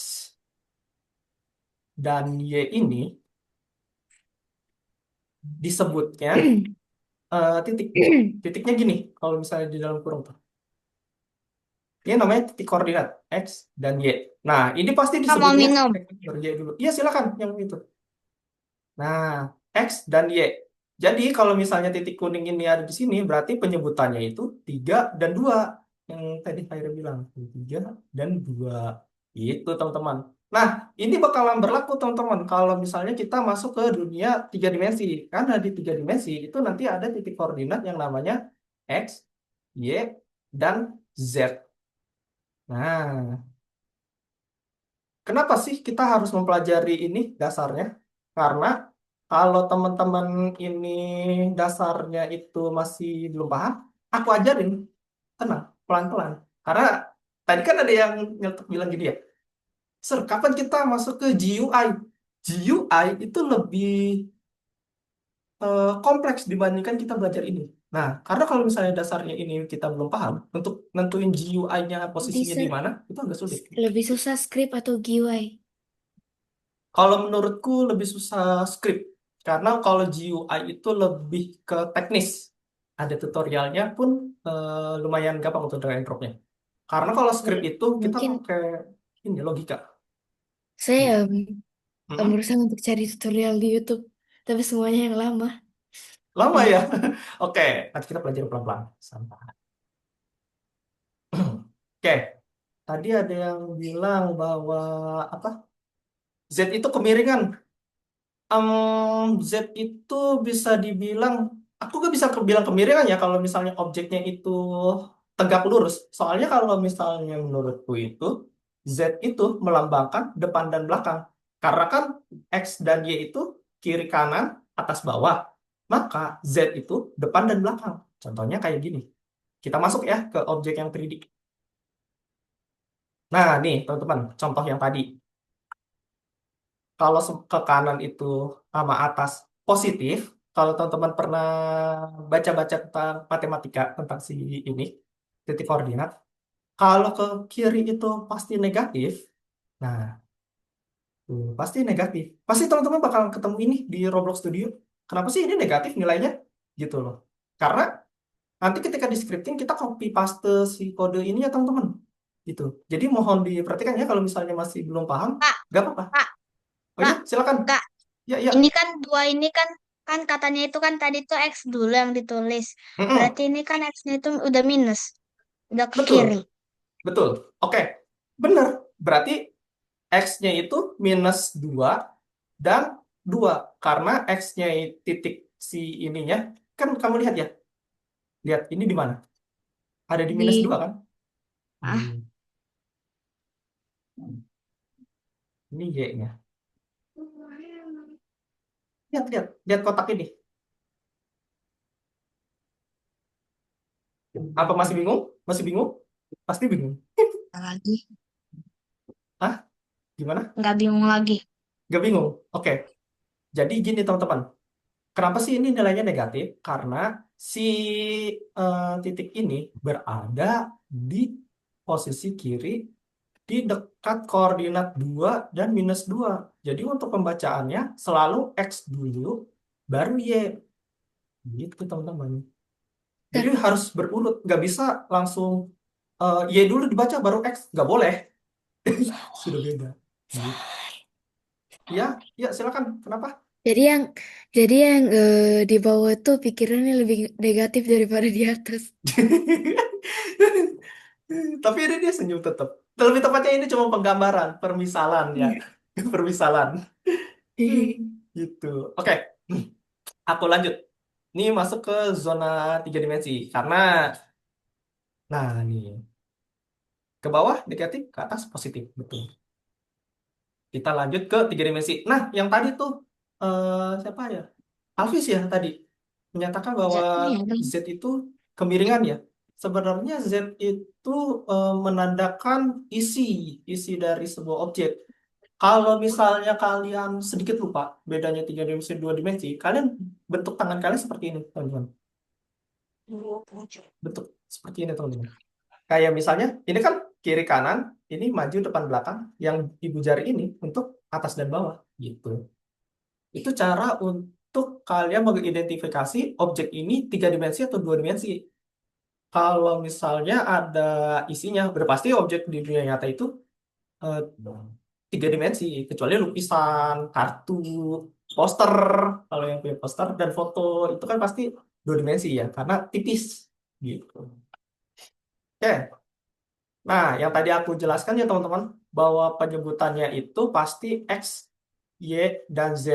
dan Y ini disebutnya titik. Titiknya gini, kalau misalnya di dalam kurung tuh. Ini namanya titik koordinat X dan Y. Nah, ini pasti Mau disebutnya minum. X dan Y dulu. Iya, silakan yang itu. Nah, X dan Y. Jadi, kalau misalnya titik kuning ini ada di sini, berarti penyebutannya itu 3 dan 2. Yang tadi Khaira bilang, 3 dan 2. Itu, teman-teman. Nah, ini bakalan berlaku, teman-teman. Kalau misalnya kita masuk ke dunia 3 dimensi. Karena di 3 dimensi, itu nanti ada titik koordinat yang namanya X, Y, dan Z. Nah, kenapa sih kita harus mempelajari ini dasarnya? Karena kalau teman-teman ini dasarnya itu masih belum paham, aku ajarin, tenang, pelan-pelan. Karena tadi kan ada yang nyetok bilang gini ya, Sir, kapan kita masuk ke GUI? GUI itu lebih kompleks dibandingkan kita belajar ini. Nah, karena kalau misalnya dasarnya ini kita belum paham, untuk nentuin GUI-nya posisinya Bisa di mana, itu agak sulit. lebih susah script atau GUI. Kalau menurutku lebih susah script. Karena kalau GUI itu lebih ke teknis. Ada tutorialnya pun lumayan gampang untuk drag and drop-nya. Karena kalau script itu kita Mungkin pakai ini logika. saya Mm-mm. berusaha untuk cari tutorial di YouTube, tapi semuanya yang lama. Lama ya. Oke, nanti kita pelajari pelan-pelan. Santai. Oke, tadi ada yang bilang bahwa apa? Z itu kemiringan. Z itu bisa dibilang, aku gak bisa bilang kemiringan ya kalau misalnya objeknya itu tegak lurus. Soalnya kalau misalnya menurutku itu, Z itu melambangkan depan dan belakang. Karena kan X dan Y itu kiri kanan, atas bawah. Maka Z itu depan dan belakang. Contohnya kayak gini. Kita masuk ya ke objek yang 3D. Nah, nih teman-teman, contoh yang tadi. Kalau ke kanan itu sama atas positif, kalau teman-teman pernah baca-baca tentang matematika, tentang si ini, titik koordinat, kalau ke kiri itu pasti negatif, nah, pasti negatif. Pasti teman-teman bakal ketemu ini di Roblox Studio. Kenapa sih ini negatif nilainya? Gitu loh. Karena nanti ketika di scripting, kita copy paste si kode ini ya teman-teman. Gitu. Jadi mohon diperhatikan ya kalau misalnya masih belum paham, Kak, nggak apa-apa. Kak, Oh iya, Kak, silakan. Kak. Ya, ya. Ini kan dua ini kan kan katanya itu kan tadi tuh X dulu yang ditulis. Mm-mm. Berarti ini kan X-nya itu udah minus. Udah ke Betul, kiri. betul. Oke, benar. Berarti X-nya itu minus 2 dan 2. Karena X-nya titik si ininya, kan kamu lihat ya. Lihat, ini di mana? Ada di minus Di 2 kan? ah Ini Y-nya. Lihat, lihat. Lihat kotak ini. Apa masih bingung? Masih bingung? Pasti bingung. lagi Hah? Gimana? nggak bingung lagi. Gak bingung? Oke. Jadi gini teman-teman. Kenapa sih ini nilainya negatif? Karena si titik ini berada di posisi kiri di dekat koordinat 2 dan minus 2. Jadi untuk pembacaannya selalu X dulu, baru Y. Gitu teman-teman. Jadi harus berurut. Nggak bisa langsung Y dulu dibaca baru X. Nggak boleh. Sudah beda. Gitu. Ya, ya silakan. Kenapa? Jadi yang di bawah tuh pikirannya lebih negatif daripada di atas. Tapi ini dia senyum tetap. Lebih tepatnya ini cuma penggambaran, permisalan ya. Permisalan. Gitu. Oke, aku lanjut. Ini masuk ke zona 3 dimensi. Karena, nah nih, ke bawah negatif, ke atas positif. Betul. Kita lanjut ke 3 dimensi. Nah, yang tadi tuh, siapa ya? Alvis ya tadi. Menyatakan bahwa Z itu kemiringan ya. Sebenarnya Z itu menandakan isi dari sebuah objek. Kalau misalnya kalian sedikit lupa bedanya 3 dimensi dan 2 dimensi, kalian bentuk tangan kalian seperti ini, teman-teman. Bentuk seperti ini, teman-teman. Kayak misalnya, ini kan kiri kanan, ini maju depan belakang, yang ibu jari ini untuk atas dan bawah, gitu. Itu cara untuk kalian mengidentifikasi objek ini 3 dimensi atau 2 dimensi. Kalau misalnya ada isinya, berpasti objek di dunia nyata itu eh, 3 dimensi, kecuali lukisan, kartu, poster. Kalau yang punya poster dan foto itu kan pasti 2 dimensi ya, karena tipis gitu. Oke, nah yang tadi aku jelaskan ya teman-teman, bahwa penyebutannya itu pasti X, Y, dan Z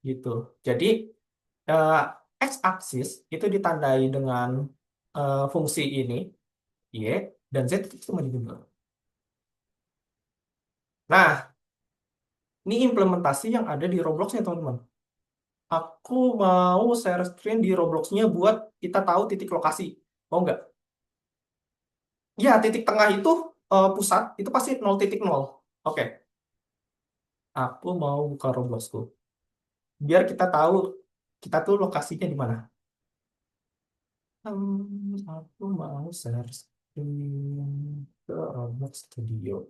gitu. Jadi eh, X-aksis itu ditandai dengan fungsi ini, Y, dan Z itu cuma dibentuk. Nah, ini implementasi yang ada di Roblox-nya teman-teman. Aku mau share screen di Roblox-nya buat kita tahu titik lokasi. Mau nggak? Ya, titik tengah itu pusat, itu pasti 0,0. Oke, aku mau buka Roblox-ku. Biar kita tahu kita tuh lokasinya di mana. Aku mau share screen ke Roblox Studio.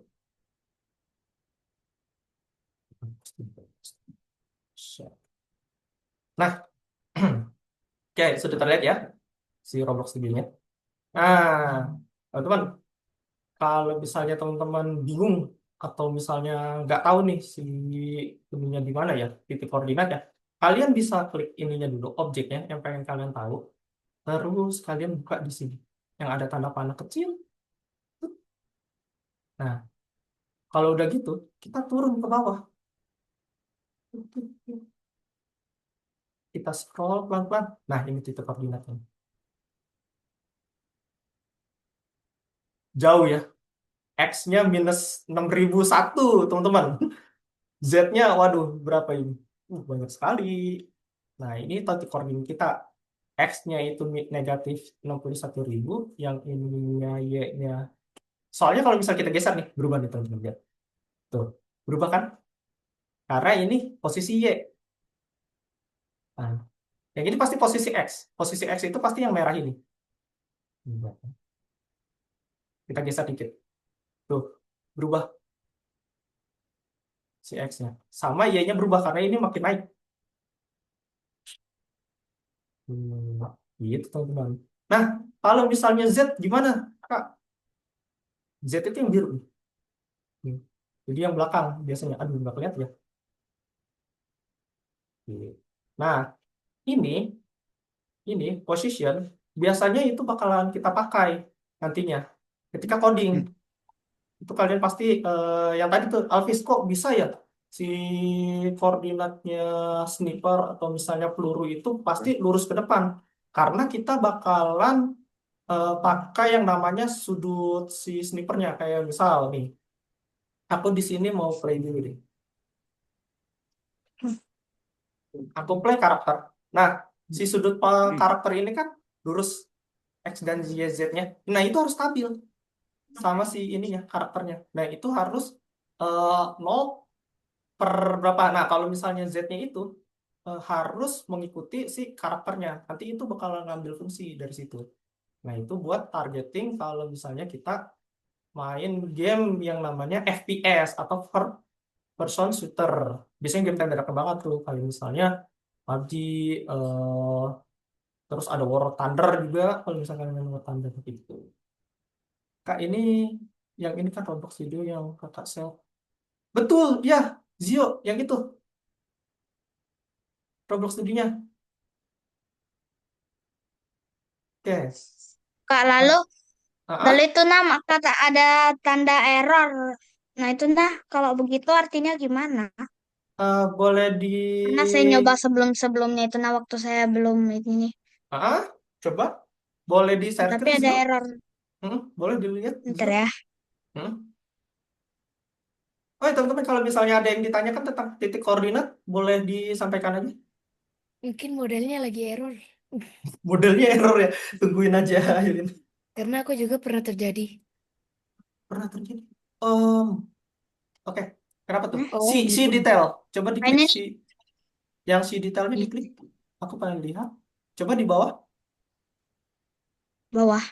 Nah, oke, sudah terlihat ya si Roblox Studio-nya. Nah, teman-teman, kalau misalnya teman-teman bingung atau misalnya nggak tahu nih si ininya di mana ya, titik koordinatnya, kalian bisa klik ininya dulu, objeknya yang pengen kalian tahu, terus kalian buka di sini, yang ada tanda panah kecil. Nah, kalau udah gitu, kita turun ke bawah. Kita scroll pelan-pelan. Nah, ini titik koordinatnya. Jauh ya. X-nya minus 6001, teman-teman. Z-nya, waduh, berapa ini? Banyak sekali. Nah, ini titik koordinat kita. X-nya itu negatif 61.000, yang ininya Y-nya. Soalnya kalau misalnya kita geser nih, berubah nih teman-teman. Lihat. Tuh, berubah kan? Karena ini posisi Y. Nah, yang ini pasti posisi X. Posisi X itu pasti yang merah ini. Kita geser dikit. Tuh, berubah si X-nya. Sama Y-nya berubah karena ini makin naik. Gitu teman-teman. Nah, kalau misalnya Z gimana, Kak? Z itu yang biru. Jadi yang belakang biasanya. Aduh, nggak kelihatan ya. Nah, ini position biasanya itu bakalan kita pakai nantinya ketika coding. Itu kalian pasti yang tadi tuh Alvis kok bisa ya si koordinatnya sniper atau misalnya peluru itu pasti lurus ke depan karena kita bakalan pakai yang namanya sudut si snipernya kayak misal nih aku di sini mau play dulu deh. Aku play karakter. Nah, si sudut karakter ini kan lurus X dan Y Z-nya. Nah, itu harus stabil sama si ininya karakternya. Nah, itu harus 0 per berapa. Nah, kalau misalnya Z-nya itu harus mengikuti si karakternya. Nanti itu bakalan ngambil fungsi dari situ. Nah, itu buat targeting kalau misalnya kita main game yang namanya FPS atau first person shooter. Biasanya game tanda banget tuh. Kalau misalnya PUBG, eh, terus ada War Thunder juga. Kalau misalkan main War Thunder gitu. Kak, ini yang ini kan Roblox video yang kakak sel. Betul, ya. Zio, yang itu. Roblox studionya. Oke. Kak, lalu Ah, itu nama kata ada tanda error. Nah, itu nah kalau begitu artinya gimana? boleh di Karena saya nyoba sebelum-sebelumnya itu nah waktu saya belum ini. ah, coba boleh di share Tapi screen ada Zio. error. Boleh dilihat Bentar Zio. ya. Hmm. Oh, ya, teman-teman kalau misalnya ada yang ditanyakan tentang titik koordinat, boleh disampaikan aja. Mungkin modelnya lagi error. Modelnya error ya, tungguin aja. Yudin. Karena aku juga pernah terjadi. Pernah terjadi. Om, oke. Kenapa tuh? Nah, Si Oh, si gitu. detail. Coba nah diklik ini si yang si detailnya diklik. Aku pengen lihat. Coba di bawah. bawah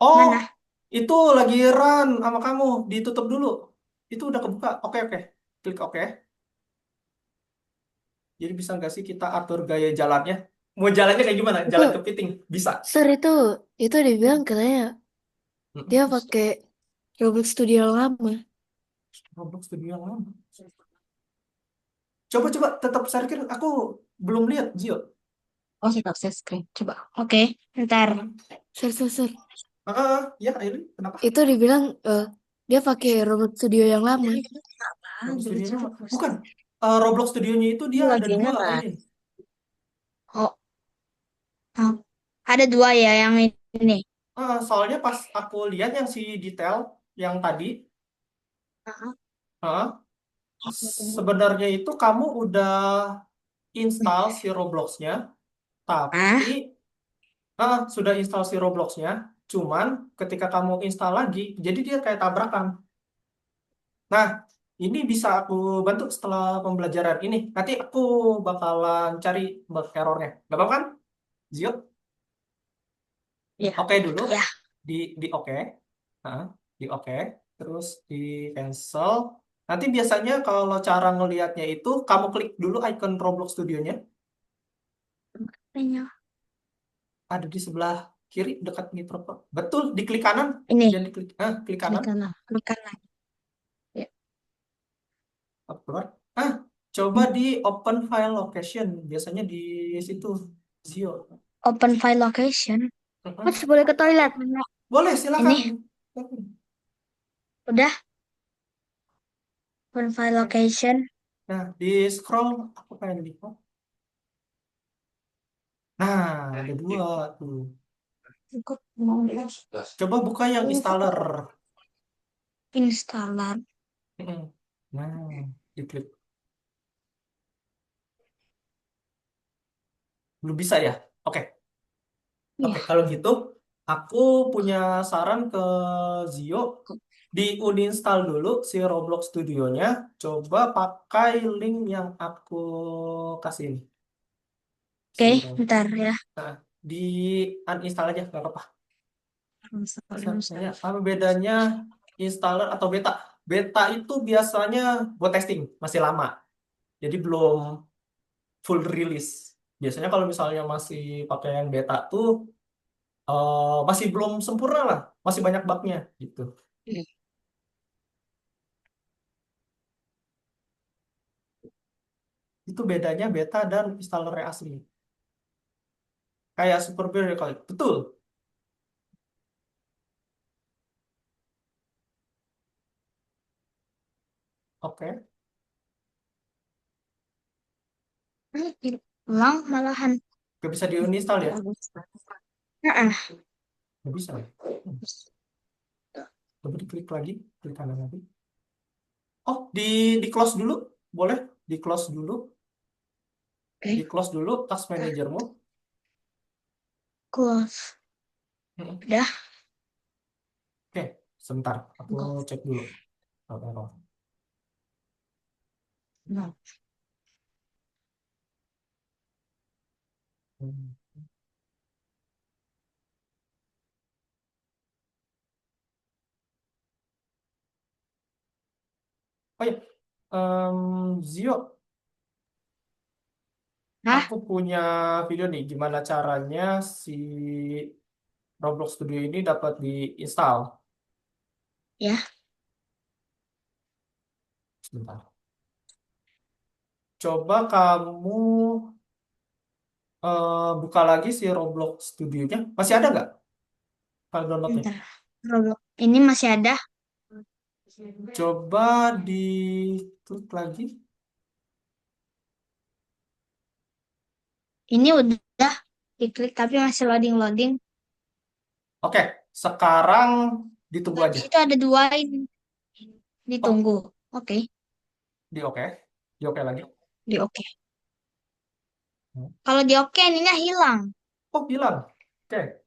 Oh, mana? itu lagi run sama kamu. Ditutup dulu. Itu udah kebuka. Oke, oke. Klik oke. Jadi bisa nggak sih kita atur gaya jalannya? Mau jalannya kayak gimana? Itu, Jalan kepiting? Bisa. Sir, itu dibilang katanya dia Mm-mm. pakai Roblox Studio yang lama. Roblox Studio yang lama. Coba-coba tetap parkir. Aku belum lihat, Zio. Oh, saya tahu share screen. Coba. Oke, ntar. Sir. Ya, Aileen, kenapa? Itu dibilang dia pakai Roblox Studio yang lama. Roblox Studio lama. Bukan. Roblox Studionya itu dia ada Lagi dua, kan? Aileen. Oh, oh. Ada dua ya yang ini. Soalnya pas aku lihat yang si detail yang tadi, ah, sebenarnya itu kamu udah install si Robloxnya, Ah, tapi sudah install si Robloxnya, cuman ketika kamu install lagi, jadi dia kayak tabrakan. Nah, ini bisa aku bantu setelah pembelajaran ini. Nanti aku bakalan cari bug errornya. Gak apa-apa kan, Zio? Iya. Oke dulu, ya. di oke, Nah, di oke, terus di cancel. Nanti biasanya kalau cara ngelihatnya itu, kamu klik dulu icon Roblox Studionya, ada di sebelah kiri dekat nih profile. Betul, di klik kanan, Ini jangan diklik, klik Klik kanan. kanan. kanan. Keluar. Coba di open file location. Biasanya di situ. Zio. Open file location. Mm-mm. Mas boleh ke toilet. Boleh, silakan. Ini udah open file location. Nah, di scroll. Aku pengen lihat. Nah, ada dua tuh. Coba buka yang installer. Installer. Mm-mm. Nah, diklik. Belum bisa ya? Oke. Oke, kalau gitu, aku punya saran ke Zio. Di uninstall dulu si Roblox Studionya. Coba pakai link yang aku kasih ini. Si Oke, Roblox. ntar ya. Nah, di uninstall aja, nggak apa-apa. Install. Apa bedanya installer atau beta? Beta itu biasanya buat testing, masih lama. Jadi belum full release. Biasanya kalau misalnya masih pakai yang beta tuh masih belum sempurna lah, masih banyak bugnya gitu. Itu bedanya beta dan installer yang asli. Kayak Superbear kali. Ya, betul. Oke. Ulang malahan. Gak bisa di-uninstall ya? Heeh. Gak bisa ya? Coba diklik lagi, klik kanan lagi. Oh, di close dulu. Boleh di close dulu. Oke. Di close dulu task managermu. Close. Mm-mm. Udah. Oke, sebentar. Aku cek dulu. Error. Nah, Hmm. Oh ya, Zio, Hah? aku punya video nih. Gimana caranya si Roblox Studio ini dapat diinstal. Ya. Sebentar. Coba kamu buka lagi si Roblox Studionya. Masih ada nggak file downloadnya? Bentar. Roblox. Ini masih ada. Coba diklik lagi. Ini udah diklik tapi masih loading-loading. Oke, sekarang ditunggu Di aja. situ ada 2 ini. Oh, Ditunggu. Oke. di oke. Di oke lagi. Di oke. Hmm. Kalau di oke ininya hilang. Oh, bilang. Oke.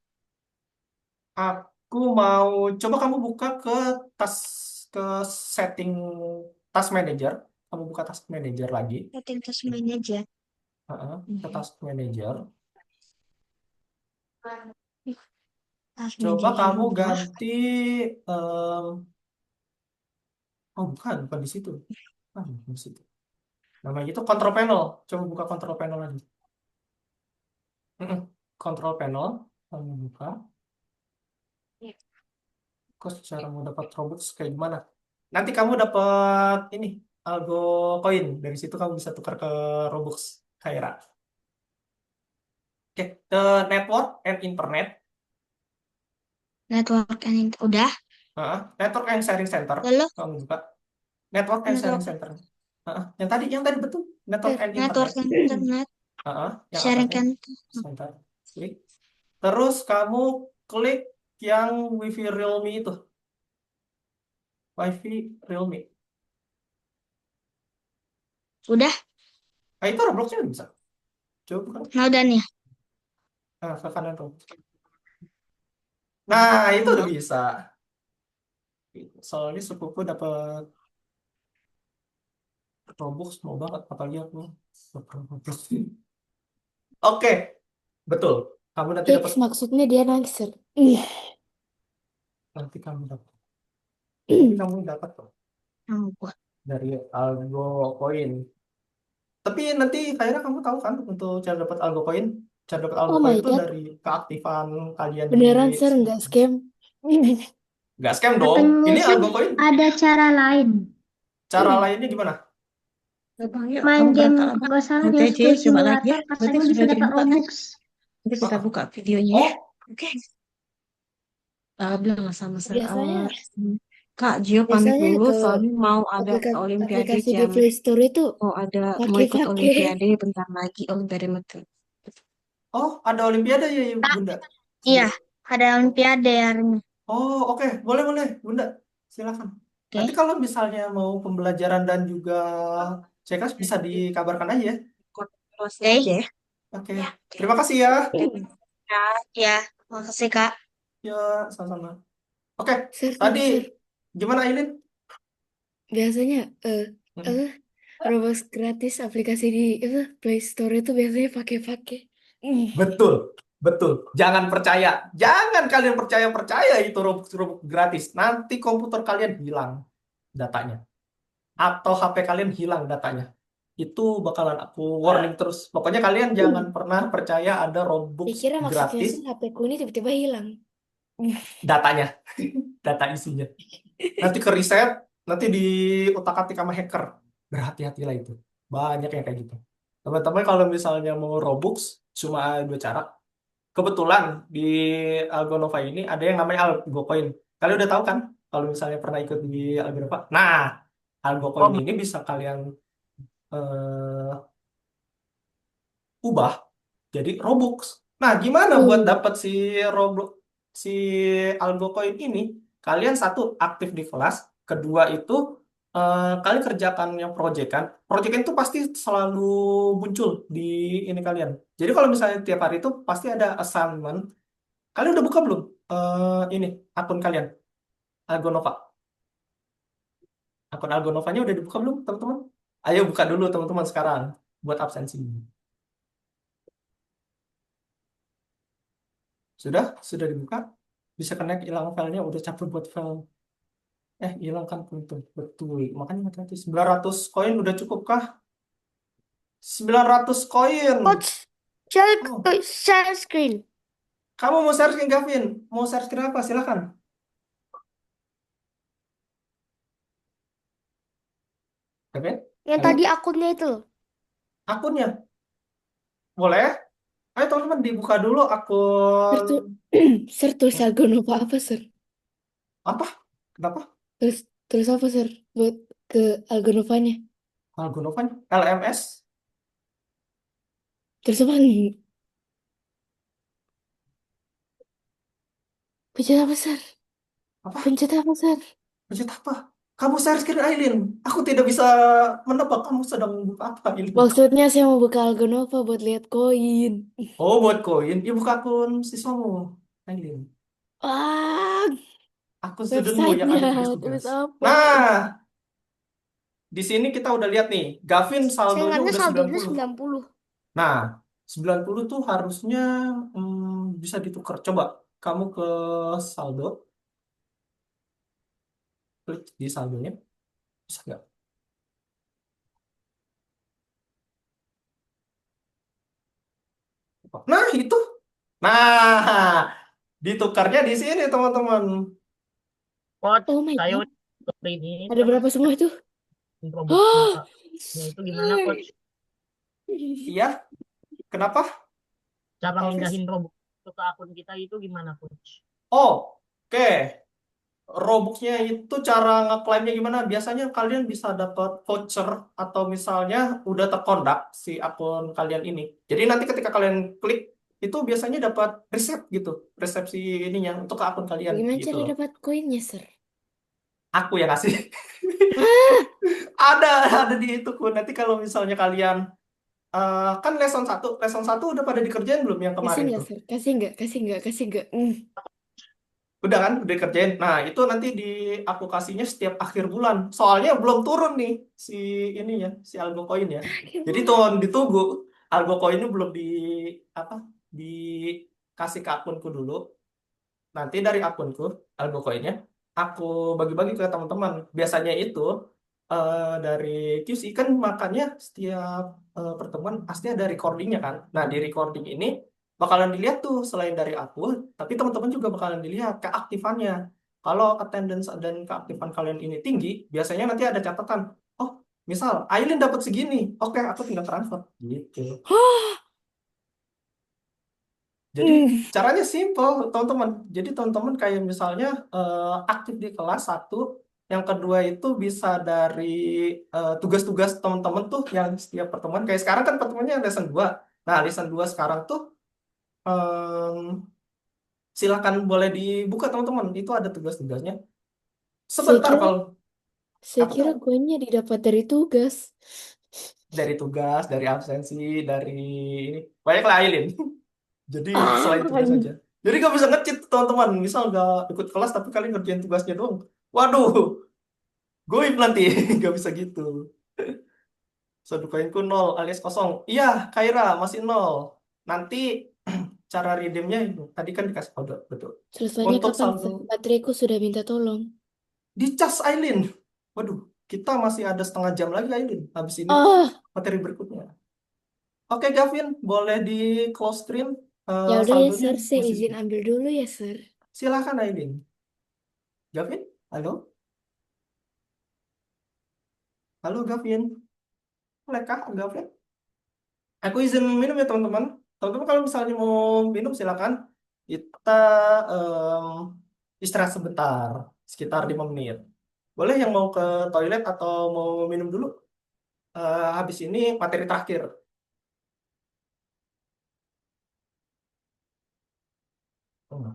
Aku mau coba kamu buka ke setting task manager. Kamu buka task manager lagi. Setting task manager. Heeh, ke task manager. Task Coba manager kamu udah. ganti oh bukan di situ. Bukan di situ. Namanya itu control panel. Coba buka control panel lagi. Mm-mm. Control panel, kamu buka. Kok cara mau dapat Robux kayak gimana? Nanti kamu dapat ini algo koin. Dari situ kamu bisa tukar ke Robux Kaira. Oke, ke network and internet. Network and udah. Network and sharing center. Lalu Kamu buka network and sharing network center. Yang tadi betul. Network and internet. network and internet Yang sharing atasnya kan. center. Klik. Terus kamu klik yang WiFi Realme itu. WiFi Realme. Udah. Nah, itu Robloxnya udah bisa. Coba buka. Nah udah nih. Ke kanan tuh. Nah, itu udah bisa. Soalnya sepupu dapat Robux mau banget apalagi aku dapat Robux. Oke, betul. Kamu nanti dapat X maksudnya dia nangser. Ih. nanti kamu dapat. Nanti kamu dapat kok Buat. dari Algo Coin. Tapi nanti kayaknya kamu tahu kan untuk cara dapat Algo Coin. Cara dapat Algo Oh Coin my itu God. dari keaktifan kalian di Beneran, Sir, nggak scam. nggak scam dong. Katanya Ini sih Algo Coin. ada cara lain. Cara lainnya gimana? Bang, yuk, Main kamu game berangkat apa? nggak salah Nanti di aja School coba lagi ya. Simulator Berarti katanya bisa sudah dapat dibuka kan? Robux. Nanti kita Ah, buka videonya ya. Oh, Oke. Bilang sama saya. Biasanya, Kak Gio pamit biasanya dulu, kalau soalnya mau ada Olimpiade aplikasi di jam, Play Store itu mau ikut pakai-pakai. Olimpiade bentar lagi, Olimpiade Metin. ada Olimpiade ya, Bunda. Iya, ada olimpiade hari ini. Oh, oke. Boleh, Bunda. Silakan. Oke. Nanti kalau misalnya mau pembelajaran dan juga CKS bisa dikabarkan aja ya. Close Oke. aja ya. Oke. Terima kasih ya. Ya, makasih Kak. Ya, sama-sama. Oke, Sir, tadi Sir. gimana Ailin? Biasanya Mm. Roblox gratis aplikasi di Play Store itu biasanya pakai-pakai. Betul, betul. Jangan percaya. Jangan kalian percaya itu Robux gratis. Nanti komputer kalian hilang datanya. Atau HP kalian hilang datanya. Itu bakalan aku warning terus. Pokoknya kalian jangan pernah percaya ada Robux Dikira maksudnya gratis sih HP ku ini tiba-tiba hilang. datanya, data isinya. Nanti ke riset, nanti di otak-atik sama hacker. Berhati-hatilah itu. Banyak yang kayak gitu. Teman-teman kalau misalnya mau Robux, cuma ada 2 cara. Kebetulan di Algonova ini ada yang namanya Algocoin. Kalian udah tahu kan? Kalau misalnya pernah ikut di Algonova. Nah, Algocoin Oh, ini bisa kalian eh, ubah jadi Robux. Nah, gimana buat Uh, dapat Roblox si Algocoin ini? Kalian satu aktif di kelas, kedua itu kalian kerjakan yang project kan. Project itu pasti selalu muncul di ini kalian. Jadi kalau misalnya tiap hari itu pasti ada assignment. Kalian udah buka belum? Ini akun kalian, Algonova. Akun Algonovanya udah dibuka belum, teman-teman? Ayo buka dulu teman-teman sekarang buat absensi. Sudah? Sudah dibuka? Bisa connect, hilang filenya, udah capek buat file. Hilang kan betul. Betul. Makanya hati-hati. 900 koin udah cukup kah? 900 koin. Coach, share, Oh, share screen. kamu mau share screen, Gavin? Mau share screen apa? Silakan. Gavin? Yang Halo? tadi akunnya itu loh. Akunnya? Boleh? Ayo teman-teman dibuka dulu Sir, akun. sir tulis Algonova apa, sir? Apa? Kenapa? Terus, terus apa, sir? Buat ke Algonovanya. Algonovanya? LMS? Terus apa? Pencet apa, sir? Apa? Pencet apa, sir? Pencet apa? Kamu share screen, Aileen. Aku tidak bisa menebak kamu sedang buka apa, Aileen. Maksudnya saya mau buka Algonova buat lihat koin. Oh, buat koin. Ya buka akun siswamu, Aileen. Ah, Akun studentmu yang websitenya ada tulis tugas-tugas. apa? Nah, di sini kita udah lihat nih. Gavin Saya saldonya ingatnya udah saldonya 90. 90. Nah, 90 tuh harusnya bisa ditukar. Coba kamu ke saldo, klik di saldonya. Bisa nggak? Nah, itu. Nah, ditukarnya di sini, teman-teman. coach, Oh my saya God. udah ini Ada apa berapa semua itu? Robloxnya Oh, Kak. Nah, itu gimana coach? Iya, kenapa, Cara Alvis? mindahin Roblox ke akun kita itu gimana coach? Oh, oke. Robuxnya itu cara ngeklaimnya gimana? Biasanya kalian bisa dapat voucher atau misalnya udah terkondak si akun kalian ini. Jadi nanti ketika kalian klik itu biasanya dapat resep gitu, resepsi ininya untuk ke akun kalian bagaimana gitu cara loh. dapat koinnya, sir? Aku yang ngasih. Ah, Ada ada di itu kun. Nanti kalau misalnya kalian kan lesson satu udah pada dikerjain belum yang kasih kemarin nggak, tuh? sir? Kasih nggak? Kasih nggak? Kasih nggak? Udah kan, udah kerjain. Nah, itu nanti di aplikasinya setiap akhir bulan. Soalnya belum turun nih si ininya, si Algo Coin ya. Jadi tuh Gimana? ditunggu. Algo Coinnya belum apa? Dikasih ke akunku dulu. Nanti dari akunku, Algo Coinnya, aku bagi-bagi ke teman-teman. Biasanya itu dari QC kan makanya setiap pertemuan pasti ada recordingnya kan. Nah, di recording ini bakalan dilihat tuh selain dari aku, tapi teman-teman juga bakalan dilihat keaktifannya. Kalau attendance dan keaktifan kalian ini tinggi, biasanya nanti ada catatan. Oh, misal Aileen dapat segini, oke aku tinggal transfer gitu. Jadi caranya simple, teman-teman. Jadi teman-teman kayak misalnya aktif di kelas satu, yang kedua itu bisa dari tugas-tugas teman-teman tuh yang setiap pertemuan. Kayak sekarang kan pertemuannya lesson 2. Nah, lesson 2 sekarang tuh em, silakan boleh dibuka teman-teman. Itu ada tugas-tugasnya. Saya Sebentar kira, kalau saya apa kira tuh? koinnya didapat dari tugas. Dari tugas, dari absensi, dari ini. Banyak lah Aileen. Jadi Ah, selain tugas aja. Jadi nggak bisa nge-cheat teman-teman. Misal nggak ikut kelas tapi kalian ngerjain tugasnya doang. Waduh, goib nanti. Nggak bisa gitu. Sadukainku nol alias kosong. Iya, Kaira masih nol. Nanti cara redeemnya itu. Tadi kan dikasih kode, betul. selesainya Untuk kapan, saldo sir? Bateraiku sudah minta tolong. dicas Aileen. Waduh, kita masih ada setengah jam lagi Aileen. Habis ini Oh, materi berikutnya. Oke Gavin, boleh di close screen ya udah ya, saldonya sir. Saya masih izin sedikit. ambil dulu ya, sir. Silakan Aileen. Gavin, halo? Halo Gavin. Boleh kah Gavin? Aku izin minum ya teman-teman. Teman-teman kalau misalnya mau minum silakan. Kita istirahat sebentar, sekitar 5 menit. Boleh yang mau ke toilet atau mau minum dulu? Habis ini materi terakhir. Oh.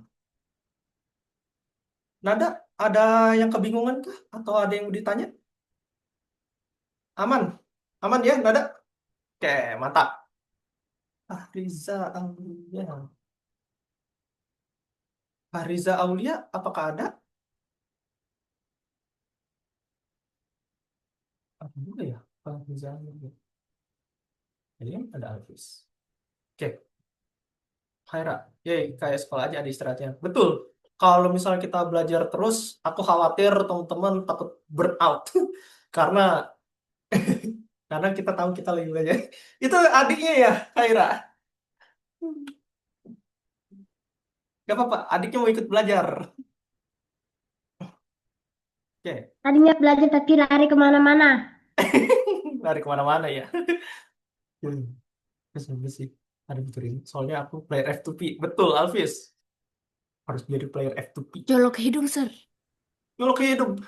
Nada, ada yang kebingungan kah? Atau ada yang mau ditanya? Aman? Aman ya, Nada? Oke, mantap. Riza Aulia. Riza Aulia, apakah ada? Apa juga ya? Riza Aulia. Jadi ada Alvis. Oke, Khaira. Yay, kayak sekolah aja ada istirahatnya. Betul. Kalau misalnya kita belajar terus, aku khawatir teman-teman takut burn out. Karena karena kita tahu kita lagi belajar. Itu adiknya ya, Khaira. Gak apa-apa, adiknya mau ikut belajar. Oke, Tadinya belajar tapi lari kemana-mana. lari kemana-mana ya. Terus sih. Ada betul ini. Soalnya aku player F2P. Betul, Alvis. Harus jadi player F2P. Colok hidung, Sir. Kalau ke hidup,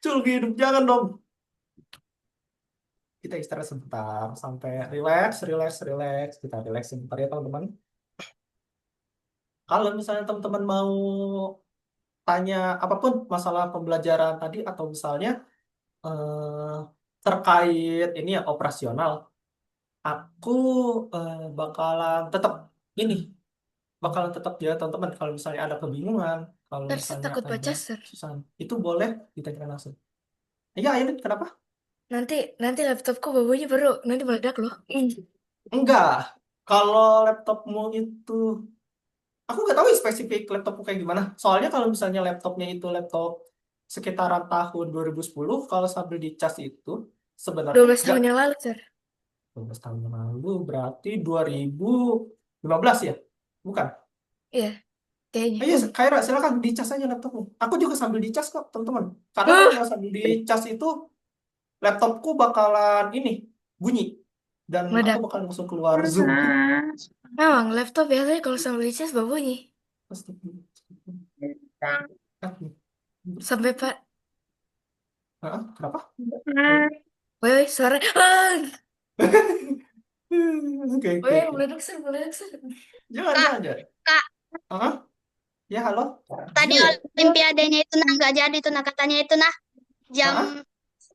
cul ke hidup, jangan dong. Kita istirahat sebentar sampai relax, relax, relax. Kita relax sebentar ya teman-teman. Kalau misalnya teman-teman mau tanya apapun masalah pembelajaran tadi atau misalnya eh, terkait ini ya operasional, aku bakalan tetap ini, bakalan tetap ya teman-teman. Kalau misalnya ada kebingungan, kalau Sir, saya misalnya takut ada baca, Sir. kesusahan, itu boleh ditanyakan langsung. Iya, Ailin, kenapa? Nanti laptopku baunya baru nanti meledak loh. Enggak. Kalau laptopmu itu, aku nggak tahu spesifik laptopmu kayak gimana. Soalnya kalau misalnya laptopnya itu laptop sekitaran tahun 2010, kalau sambil dicas itu sebenarnya 12 nggak tahun yang lalu, Sir. 12 tahun yang lalu, berarti 2015 ya? Bukan? Iya, kayaknya. Iya, Kaira, silakan dicas aja laptopmu. Aku juga sambil dicas kok, teman-teman. Karena kalau nggak sambil dicas itu, laptopku bakalan ini, bunyi. Dan aku Meledak. bakal langsung keluar Zoom. Memang laptop biasanya kalau sambil dicas bau bunyi. Sampai Pak. Kenapa? Woi, suara. Ah! Oke, oke, Woi, oke. meledak, Sir, meledak, Sir. Jangan, Kak, jangan, jangan. Kak, Hah? Ya, halo? tadi Gio ya? olimpiadanya itu nah nggak jadi tuh nah katanya itu nah jam Hah?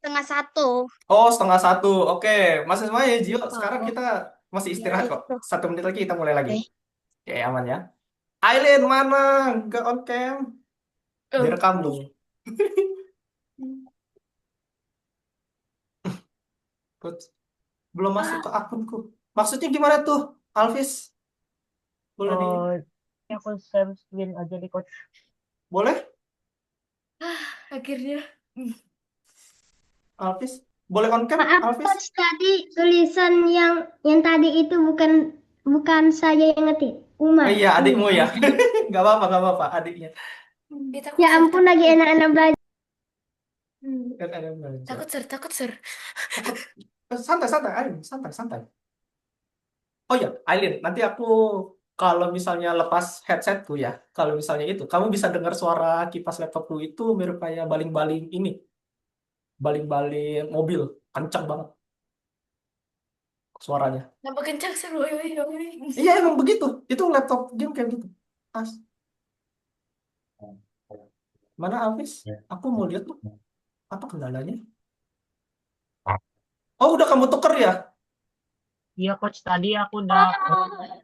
12:30. Oh, 12:30. Oke, masih semua ya, Gio. Sekarang Oh, kita masih ya istirahat kok. itu. 1 menit lagi kita mulai lagi. Oke. Oke, aman ya. Aileen, mana? Nggak on cam. Oh, Direkam dong. Coach, belum masuk ke akunku. Maksudnya gimana tuh, Alvis? Boleh di... Oh, ini aku share screen aja di coach. Boleh, akhirnya. Alvis? Boleh on cam, Maaf, Alvis? Coach, tadi tulisan yang tadi itu bukan saya yang ngetik. Oh Umar. iya, adikmu ya. Nggak apa-apa, adiknya. Takut, Ya Sir, ampun, takut. lagi enak-enak belajar. Kan ada yang belajar. Takut, Sir, takut, Sir. Takut. Santai, santai, Aileen. Santai, santai. Oh ya, Aileen, nanti aku kalau misalnya lepas headsetku ya, kalau misalnya itu, kamu bisa dengar suara kipas laptopku itu mirip kayak baling-baling ini, baling-baling mobil, kencang banget suaranya. Nambah kencang, Sir. Woi, woi, woi. Iya, emang begitu. Itu laptop game kayak gitu. As. Mana Alvis? Aku mau lihat tuh. Apa kendalanya? Oh, udah kamu tuker ya? Iya coach, tadi aku udah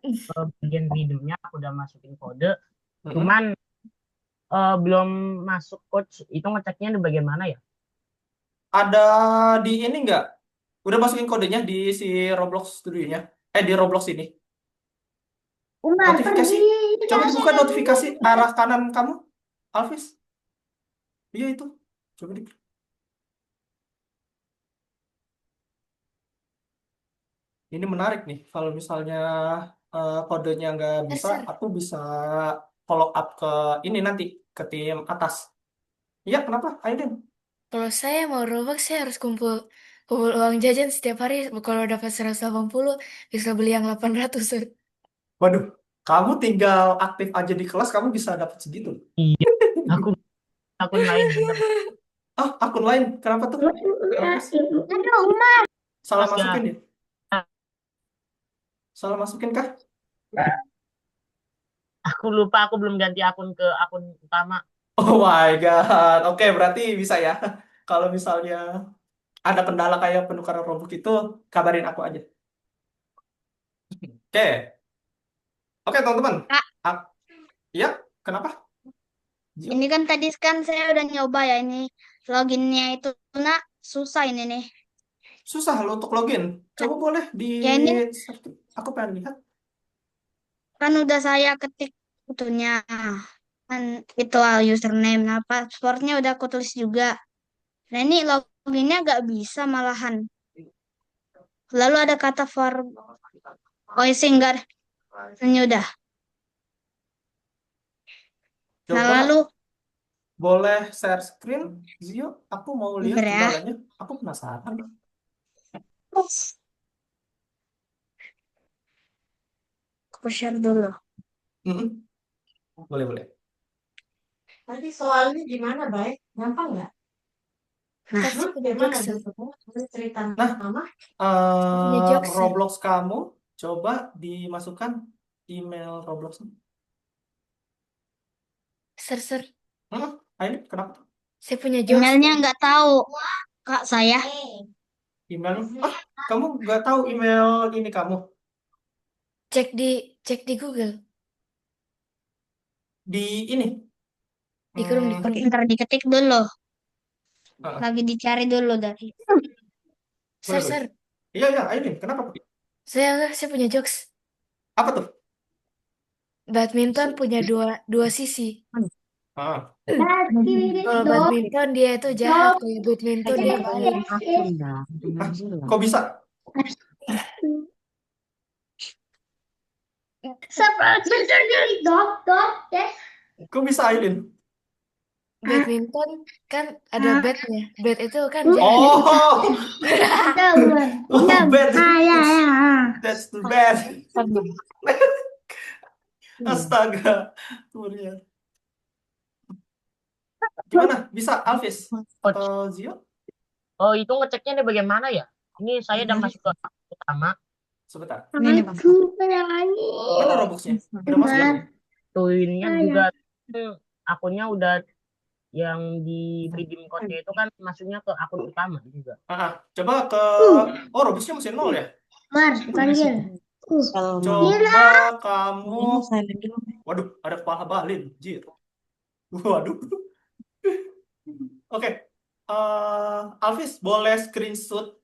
ke bagian videonya, aku udah masukin kode. Mm-mm. Cuman belum masuk coach. Itu ngeceknya di bagian mana ya? Ada di ini nggak? Udah masukin kodenya di si Roblox studionya? Di Roblox ini. Umar, Notifikasi. pergi. Coba dibuka notifikasi arah kanan kamu, Alvis. Iya itu. Coba di. Ini menarik nih. Kalau misalnya kodenya nggak bisa, Sir. aku bisa follow up ke ini nanti ke tim atas. Iya, kenapa? Aiden. Kalau saya mau Robux, saya harus kumpul kumpul uang jajan setiap hari. Kalau dapat 180, bisa beli yang 800, Sir. Waduh, kamu tinggal aktif aja di kelas, kamu bisa dapat segitu. Iya, aku akun lain bener. Ah, akun lain. Kenapa tuh? Alvis? Aduh, Salah Pas ya, masukin ya? Salah masukin kah? aku lupa, aku belum ganti akun ke akun utama. Oh my God. Oke, berarti bisa ya. Kalau misalnya ada kendala kayak penukaran Robux itu, kabarin aku aja. Oke. Oke, teman-teman. Kak, Ah, ya, kenapa? Zio? ini kan tadi kan saya udah nyoba ya ini loginnya itu nak susah ini nih. Susah lo untuk login. Coba boleh di Ya ini aku pengen lihat. kan udah saya ketik itunya kan itu username, nah passwordnya udah aku tulis juga. Nah ini loginnya nggak bisa malahan. Lalu ada kata for voicing enggak? Ini udah. Nah Coba lalu boleh share screen, Zio. Aku mau lihat bentar ya. kendalanya. Aku penasaran. Aku share dulu. Mm-mm. Boleh, boleh. Tadi soalnya gimana, Bay? Gampang nggak? Nah, Kan saya punya Gimana jokes, Sir. dulu? Cerita Nah, mama. Saya punya jokes, Sir. Roblox kamu coba dimasukkan email Roblox. Sir, Ayo, kenapa tuh? saya punya jokes. emailnya nggak tahu kak saya. Emailnya? Ah, kamu nggak tahu email ini kamu Cek di Google, di ini? di Chrome, di Hmm, Chrome. Ntar diketik dulu. ah, Lagi dicari dulu dari. boleh, Sir, boleh. Sir, Iya, iya, ayo nih. Kenapa? saya punya jokes. Apa tuh? Badminton punya dua sisi. Ah, Kalau badminton dia itu jahat, kalau badminton dia baik. Akun dah. ah, kok bisa? Kok bisa, Ailin? Badminton kan ada batnya. Bat itu kan jahat. Oh, oh, bad. ya. That's the bad. Hmm. Astaga. Kemudian. Gimana? Bisa, Alvis? Coach, Atau Zio? oh itu ngeceknya di bagian mana ya? Ini saya udah masuk ke akun utama. Sebentar. Ini Mas. Mana Robuxnya? Udah masuk belum? Tuinnya juga akunnya udah yang di redeem code-nya itu kan masuknya ke akun utama juga. Coba ke... Oh, Robuxnya masih 0 ya? Mar, dipanggil. Coba kamu... Ini silent dulu. Waduh, ada kepala balin. Jir. Waduh. Oke. Alvis, boleh screenshot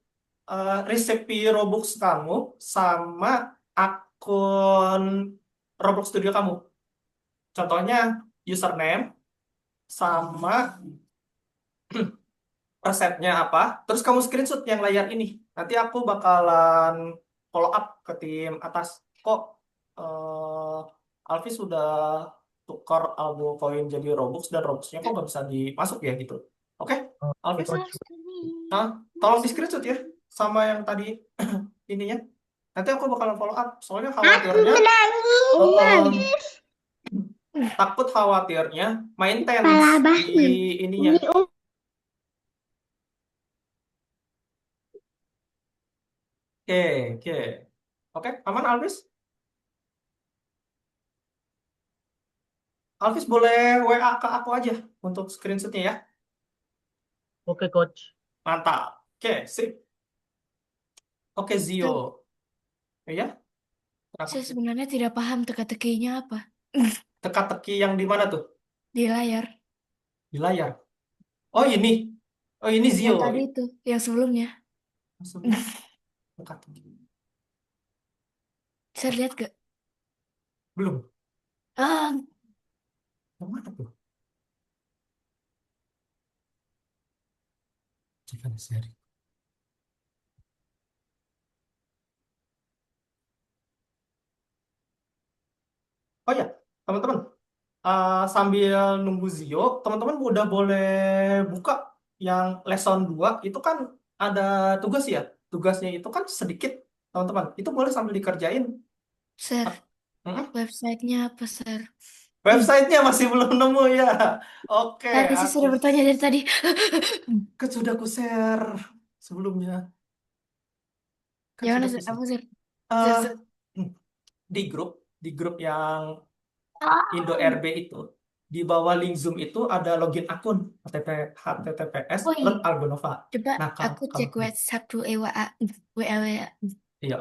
resepi Robux kamu sama akun Roblox Studio kamu. Contohnya username sama resepnya apa. Terus kamu screenshot yang layar ini. Nanti aku bakalan follow up ke tim atas. Kok Alvis sudah tukar Albo koin jadi Robux dan Robuxnya kok nggak bisa dimasuk ya gitu. Oke, Oh, Alvis? Coach. Tolong di screenshot ya sama yang tadi ininya. Nanti aku bakalan follow up. Soalnya khawatirnya takut khawatirnya main Kepala tense di ininya. Oke, oke. Oke, aman Alvis? Alvis boleh WA ke aku aja untuk screenshotnya ya. Oke, Coach. Mantap. Oke, sip. Oke, Zio. Ya, kenapa? Saya sebenarnya tidak paham teka-tekinya apa Teka-teki yang di mana tuh? di layar. Di layar. Oh, ini. Oh, ini Zio. Yang tadi itu, yang sebelumnya. Sebelum teka-teki. Saya lihat gak? Belum. Ah, Yang mana tuh? Jangan seri. Oh ya, teman-teman. Sambil nunggu Zio, teman-teman udah boleh buka yang lesson 2 itu kan ada tugas ya. Tugasnya itu kan sedikit, teman-teman. Itu boleh sambil dikerjain. Sir, Mm-mm. websitenya apa, Sir? Websitenya masih belum nemu ya. Oke, Tadi sih aku sudah bertanya dari tadi. kan sudah aku share sebelumnya. Kan Gimana, sudah aku Sir? share. Apa, Sir? Sir, Eh, Sir. di grup yang Indo RB itu, di bawah link Zoom itu ada login akun https Woi, algonova. coba Nah, aku cek WhatsApp dulu, WA. iya,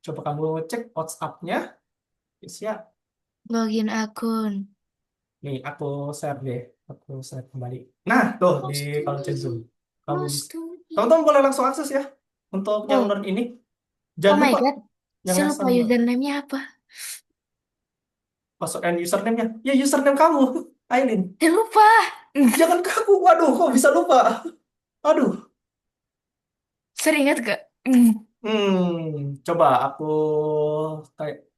coba kamu cek WhatsApp-nya. Siap. Login akun. Nih, aku share deh. Aku share kembali. Nah, tuh di Close to kalau cek Zoom. me, Kamu close bisa. to me. Teman-teman boleh langsung akses ya untuk yang Oh, learn ini. oh Jangan my lupa God. yang Saya lupa lesson username-nya apa. password and username-nya. Ya, username kamu, Aileen. Saya lupa. Jangan kaku. Waduh, kok bisa lupa? Aduh. Sir, ingat gak? Coba aku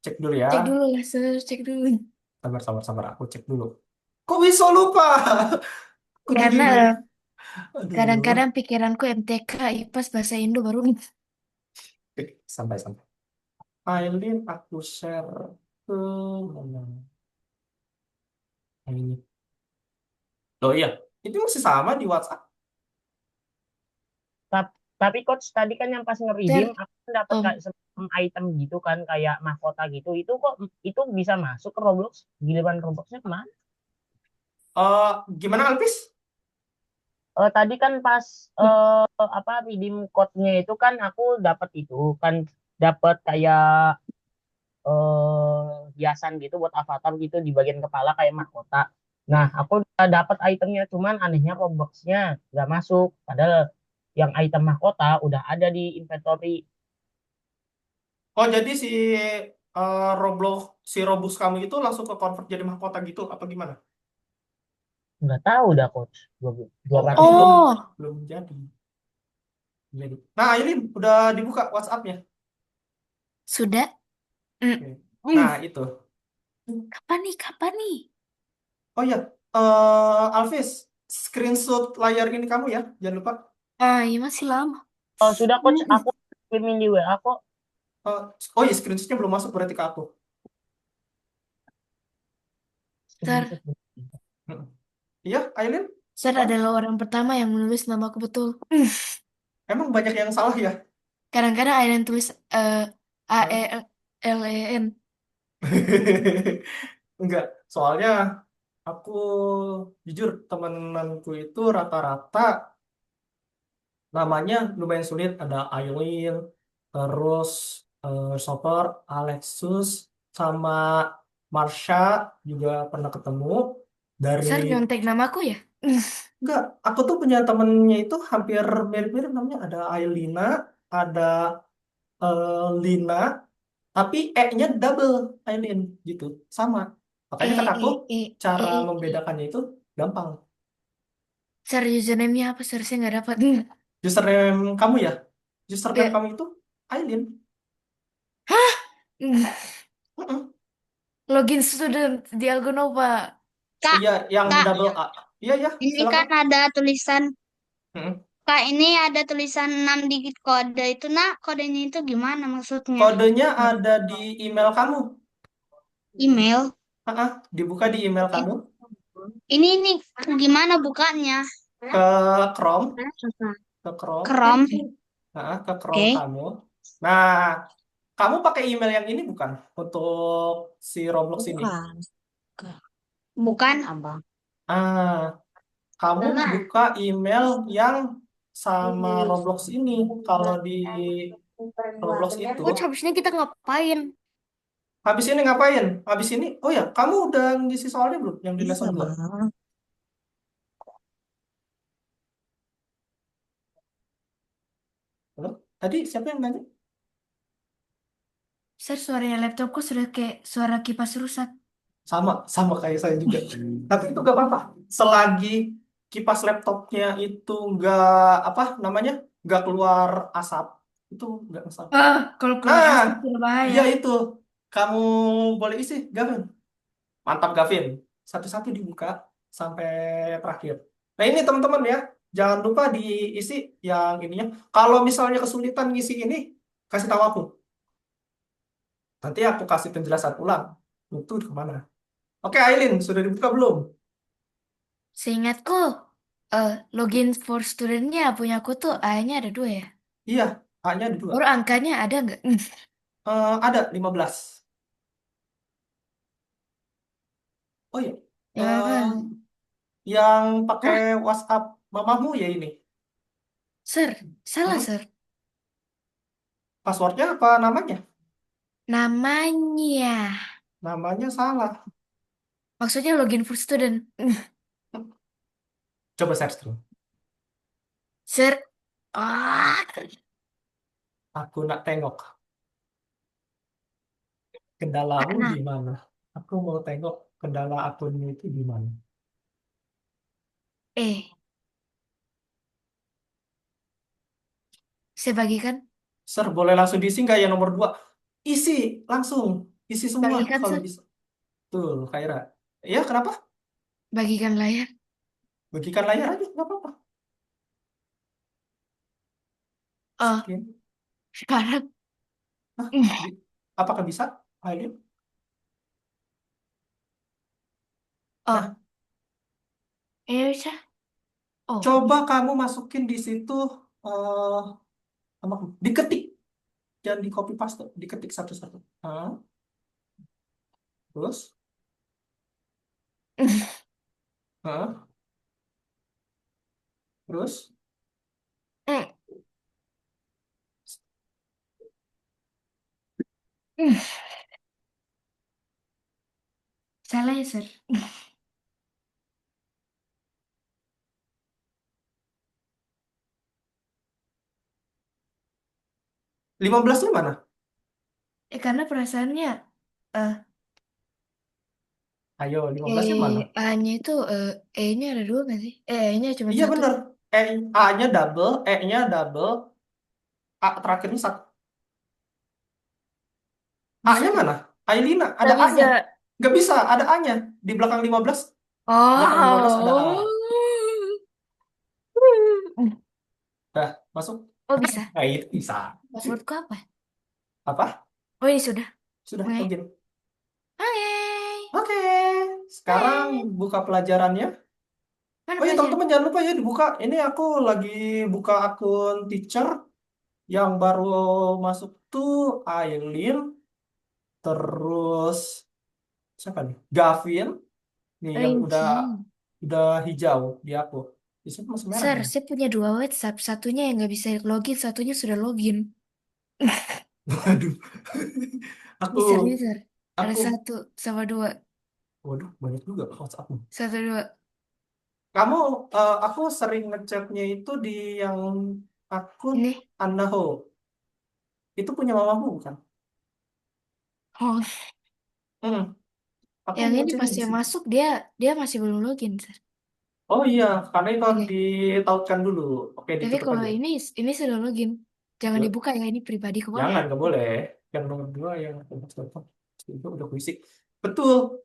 cek dulu ya. Cek dulu lah, Sir. Cek dulu. Sabar, sabar, sabar. Aku cek dulu. Kok bisa lupa? Aku jadi Karena ingat. Aduh. kadang-kadang pikiranku MTK, IPAS, bahasa Indo baru. Oke, sampai, sampai. Aileen, aku share ke mana? Ini. Oh iya, itu masih sama di WhatsApp. Tapi coach tadi kan yang pas nge-redeem Sir, aku dapat Om. kayak semacam item gitu kan kayak mahkota gitu. Itu kok itu bisa masuk ke Roblox? Giliran Robloxnya kemana? Gimana Alpis? Tadi kan pas apa redeem code-nya itu kan aku dapat itu kan dapat kayak hiasan gitu buat avatar gitu di bagian kepala kayak mahkota. Nah, aku udah dapat itemnya cuman anehnya Roblox-nya nggak masuk. Padahal yang item mahkota udah ada di inventory. Oh, jadi Robux kamu itu langsung ke convert jadi mahkota gitu apa gimana? Nggak tahu dah coach. Oh, 200 berarti belum Oh, belum jadi. Jadi. Nah, Aileen udah dibuka WhatsApp-nya. sudah. Mm. Oke. Mm. Nah, itu. Kapan nih? Kapan nih? Oh iya, Alvis, screenshot layar ini kamu ya, jangan lupa. Ah, iya masih lama. Oh, sudah coach, Mm-mm. aku kirimin di WA kok. Eh, oh iya, screenshotnya belum masuk berarti ke aku. Sir, Hmm. Iya, Aileen, Sir apa? adalah orang pertama yang menulis namaku betul. Emang banyak yang salah ya? Kadang-kadang ada yang tulis A E Hah? L E N. Enggak, soalnya aku jujur temenanku itu rata-rata namanya lumayan sulit. Ada Aileen, terus Soper, Alexus, sama Marsha juga pernah ketemu. Dari Sir nyontek namaku ya? Enggak, aku tuh punya temennya itu hampir mirip-mirip namanya. Ada Ailina, ada Lina, tapi E-nya double Ailin gitu, sama. E Makanya kata aku E E cara E E. membedakannya itu gampang. Sir username-nya apa? Sir saya nggak dapat. Username kamu ya, username Ya. kamu itu Ailin. Hah? Mm. Mm-mm. Login student di Algonova. Kak, Iya, yang Kak, double A. Iya ya, ini silakan. kan ada tulisan, Mm-mm. Kak, ini ada tulisan 6 digit kode itu, nak, kodenya itu gimana maksudnya? Kodenya ada di email kamu. Email. Dibuka di email kamu Ini gimana bukanya? ke Chrome, ke Chrome, Chrome. ke Chrome Oke. kamu. Nah, kamu pakai email yang ini bukan untuk si Roblox ini? Bukan. Ah, kamu buka email yang sama Roblox ini. Kalau di Roblox itu, Coach, habisnya kita ngapain? habis ini ngapain? Habis ini, oh ya, kamu udah ngisi soalnya belum yang di lesson 2? Halo? Tadi siapa yang nanya? Sir, suaranya laptopku sudah kayak suara kipas rusak. Sama kayak saya juga. Tapi itu gak apa-apa. Selagi kipas laptopnya itu nggak apa namanya nggak keluar asap, itu nggak masalah. Ah, kalau keluar Nah, asap sudah bahaya. iya itu. Kamu boleh isi, Gavin. Mantap, Gavin. Satu-satu dibuka sampai terakhir. Nah ini teman-teman ya, jangan lupa diisi yang ininya. Kalau misalnya kesulitan ngisi ini, kasih tahu aku. Nanti aku kasih penjelasan ulang. Itu kemana? Oke, Aileen, sudah dibuka belum? Seingatku, login for studentnya punya aku tuh A-nya ada 2 ya. Iya, A-nya ada 2. Baru angkanya ada nggak? Ada 15. Oh iya, Ya eh, kan? yang pakai Hah? WhatsApp mamamu ya ini. Sir, salah Hmm? sir. Passwordnya apa namanya? Namanya. Namanya salah. Maksudnya login for student. Coba search dulu. Sir, ah, Aku nak tengok kendalamu nah, di mana. Aku mau tengok kendala akunmu itu di mana. eh, saya bagikan, Sir, boleh langsung diisi nggak ya nomor 2? Isi, langsung. Isi semua bagikan kalau sir, bisa. Tuh, Khaira. Ya, kenapa? bagikan layar. Bagikan layar aja, nggak apa-apa. Oh, Skin. sekarang, Nah, bi- apakah bisa? Aileen? oh, Nah, ini bisa. Oh, coba kamu masukin di situ, eh apa, diketik. Jangan di copy paste, diketik satu-satu. Terus, ah, terus, salah ya sir. 15-nya mana? Karena perasaannya, eh, Ayo, 15-nya mana? A-nya itu, E-nya ada 2 nggak sih? E-nya cuma Iya 1. bener. E, A-nya double, E-nya double, A terakhirnya satu. Bisa A-nya nggak? mana? Ailina, ada Nggak A-nya. bisa. Nggak bisa, ada A-nya. Di belakang 15, belakang 15 ada A. Oh, Dah, masuk. oh bisa. Nah, itu bisa. Passwordku apa? Apa? Oh ini sudah. Sudah, Oke. login. Oke. Oke, sekarang Oke. buka pelajarannya. Mana Oh iya, pelajaran? teman-teman jangan lupa ya dibuka. Ini aku lagi buka akun teacher yang baru masuk tuh Aileen, terus siapa nih? Gavin, nih yang udah Oke. hijau di aku. Di sini masih merah Sir, nih. saya punya 2 WhatsApp. Satunya yang nggak bisa login, satunya sudah login. Waduh, aku Serius, sir. Ada aku 1 sama 2. waduh banyak juga WhatsAppmu. 1, 2. Kamu, aku sering ngechatnya itu di yang akun Ini. Andaho. Itu punya mamamu bukan? Oh, Hmm, aku yang ini ngechatnya pas di yang situ. masuk dia masih belum login, sir. Oh iya, karena itu harus Oke. ditautkan dulu. Oke, Tapi ditutup kalau aja. ini sudah login. Jangan Loh, dibuka ya, ini pribadi ke boleh. jangan, nggak boleh. Yang nomor 2 yang itu udah kuisik. Betul.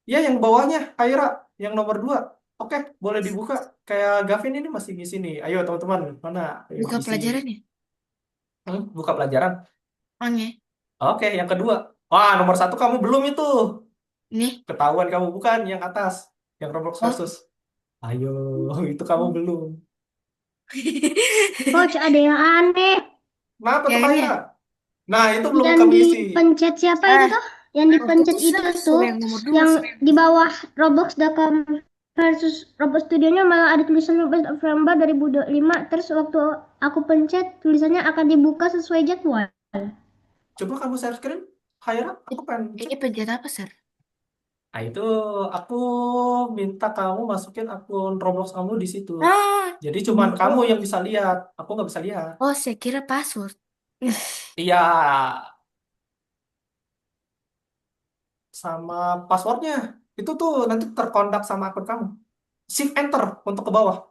Ya, yang bawahnya, Aira, yang nomor 2. Oke, boleh dibuka. Kayak Gavin ini masih di sini. Ayo teman-teman, mana? Ayo Buka diisi. pelajarannya. Buka pelajaran. Oke. Oke, yang kedua. Wah, nomor 1 kamu belum itu. Nih. Ketahuan kamu bukan yang atas. Yang Roblox Oh. versus. Ayo, itu kamu belum. Coach, ada yang aneh. Kenapa tuh Yang ini ya. Kaira? Nah, itu belum Yang kami isi. dipencet siapa itu Ah, tuh? Yang aku dipencet tuh itu suruh tuh, yang nomor 2, yang sir. di bawah Roblox.com versus Roblox Studionya malah ada tulisan Roblox November 2025. Terus waktu aku pencet tulisannya akan dibuka sesuai jadwal. Coba kamu share screen. Kaira, aku pengen cek. Ini pencet apa, sir? Nah, itu aku minta kamu masukin akun Roblox kamu di situ. Ah, Jadi cuman kamu oh, yang bisa lihat. Aku nggak bisa lihat. oh, saya kira password. Iya, sama passwordnya. Itu tuh nanti terkondak sama akun kamu. Shift Enter untuk ke bawah.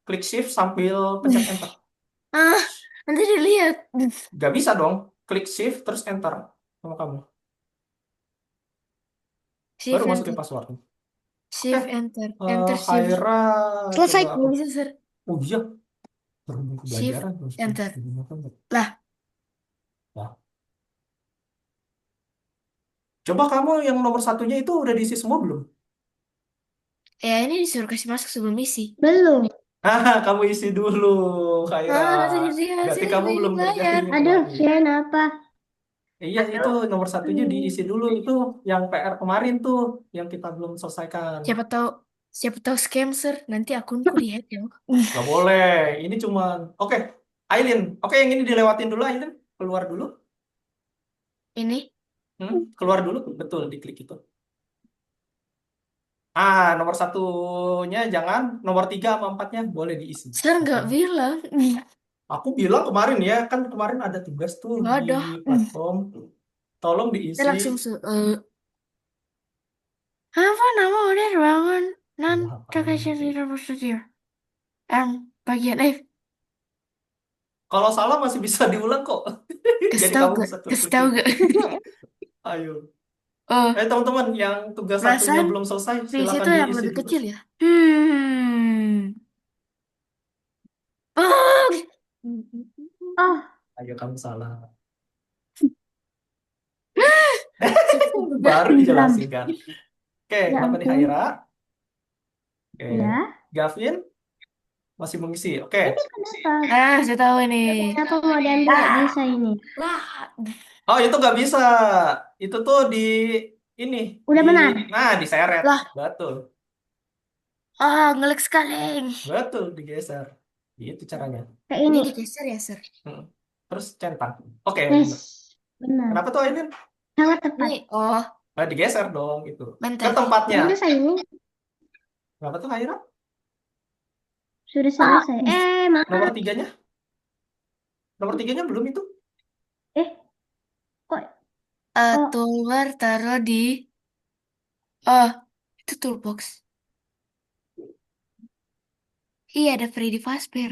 Klik Shift sambil pencet Enter. Ah, nanti dilihat. Nggak bisa dong. Klik Shift terus Enter sama kamu. Baru Shift masukin enter, password. Oke, shift enter, enter shift. Khaira, Selesai coba aku. nggak bisa, sir. Oh iya, berhubung Shift pembelajaran harus enter. digunakan. Lah, Ya, Coba kamu yang nomor satunya itu udah diisi semua belum? Ya ini disuruh kasih masuk sebelum isi. Belum. Kamu isi dulu, Khaira. Tadi lihat Berarti sih kamu ini belum bayar. ngerjain yang Aduh, lain. kirain apa? Iya, itu nomor satunya diisi dulu. Itu yang PR kemarin tuh, yang kita belum selesaikan. Siapa tahu scammer nanti akunku dihack ya. Nggak boleh. Ini cuma, oke, Ailin. Oke, yang ini dilewatin dulu, Ailin. Keluar dulu. Ini Keluar dulu. Betul, diklik itu. Nomor satunya jangan. Nomor 3 sama 4-nya boleh diisi. Sir nggak bilang. Aku bilang kemarin ya, kan kemarin ada tugas tuh Nggak di ada. platform. Tolong Saya diisi. langsung apa nama udah ruangan nan terkasih di studio. Bagian Kalau salah masih bisa diulang kok. kasih Jadi tahu kamu gak? bisa Kasih klik tahu itu. gak? Ayo. Oh, Teman-teman, yang tugas satunya perasaan belum selesai, PC itu silakan yang diisi lebih dulu. kecil ya. Oh. Oh, Ayo, kamu salah. Juga. Baru dijelasin kan. Oke, ya kenapa nih ampun. Haira? Oke, Ya, Gavin masih mengisi. Oke, ini kenapa? Saya tahu ini. Kenapa modern nggak bisa ini? Wah, oh itu nggak bisa. Itu tuh ini Udah di benar. diseret. lah, Betul, ngelik sekali. betul digeser. Itu caranya. Kayak Ini ini. digeser ya, Sir. Hmm. Terus centang. Oke, Yes, benar. benar. Kenapa tuh ini? Sangat tepat. Ini, Digeser dong itu. Ke bentar. tempatnya. Sudah selesai ini. Kenapa tuh Haira? Sudah selesai. Nomor Maaf. 3-nya? Nomor 3-nya belum itu? Kok Toolbar taruh di, itu toolbox. Iya, ada Freddy Fazbear.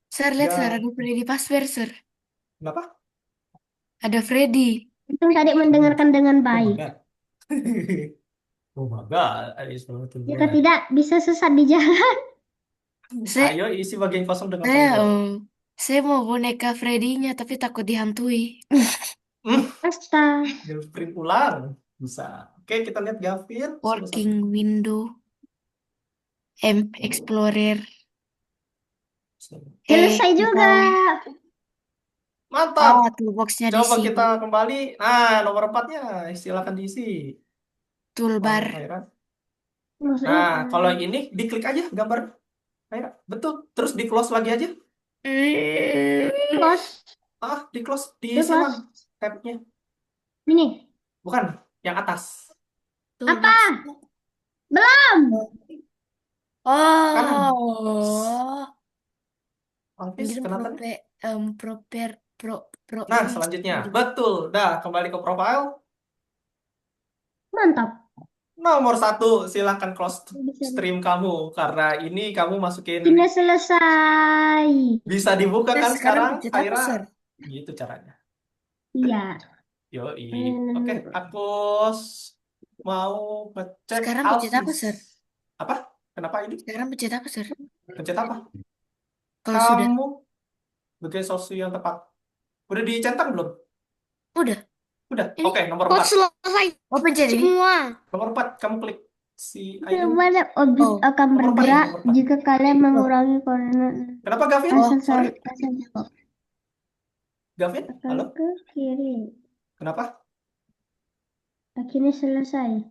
Sir, lihat, Ya. Sir, ada Freddy Fazbear, Sir. Kenapa? Ada Freddy. Untung tadi mendengarkan dengan baik. Oh my God. Jika tidak, bisa sesat di jalan. Saya, Ayo isi bagian kosong dengan saya, tanggung saya mau boneka Freddy-nya, tapi takut dihantui. Astaga. jawab. Print ulang. Bisa. Oke, kita lihat Gavin. Working window. Explorer. Selesai juga. Mantap. Toolbox-nya di Coba sini. kita kembali. Nomor 4-nya. Silakan diisi. Toolbar. Haira. Maksudnya Kalau ini diklik aja gambar. Haira. Betul. Terus di close lagi aja. close. Di close. Di Di close. silang tab-nya. Ini. Bukan. Yang atas. Apa? Belum. Alvis, Mungkin kenapa nih? Nah, selanjutnya. Betul. Dah, kembali ke profile. Mantap. Nomor 1, silahkan close stream kamu. Karena ini kamu masukin. Sudah selesai. Bisa dibuka kan sekarang, pencet apa, Haira? Sir? Gitu caranya. Iya. Yoi. Oke, aku mau ngecek Sekarang pencet apa, Alvis. Sir? Apa? Kenapa ini? Sekarang pencet apa, Sir? Pencet apa? Kalau sudah. Kamu bagian solusi yang tepat. Udah dicentang belum? Udah. Udah. Ini Oke, nomor Kok 4. selesai pencet ini. semua? Nomor 4, kamu klik si item. Semuanya objek akan Nomor empat, bergerak nomor empat. jika kalian mengurangi koordinat. Kenapa Gavin? Sorry. Gavin, halo? Akan ke kiri. Kenapa? Akhirnya selesai.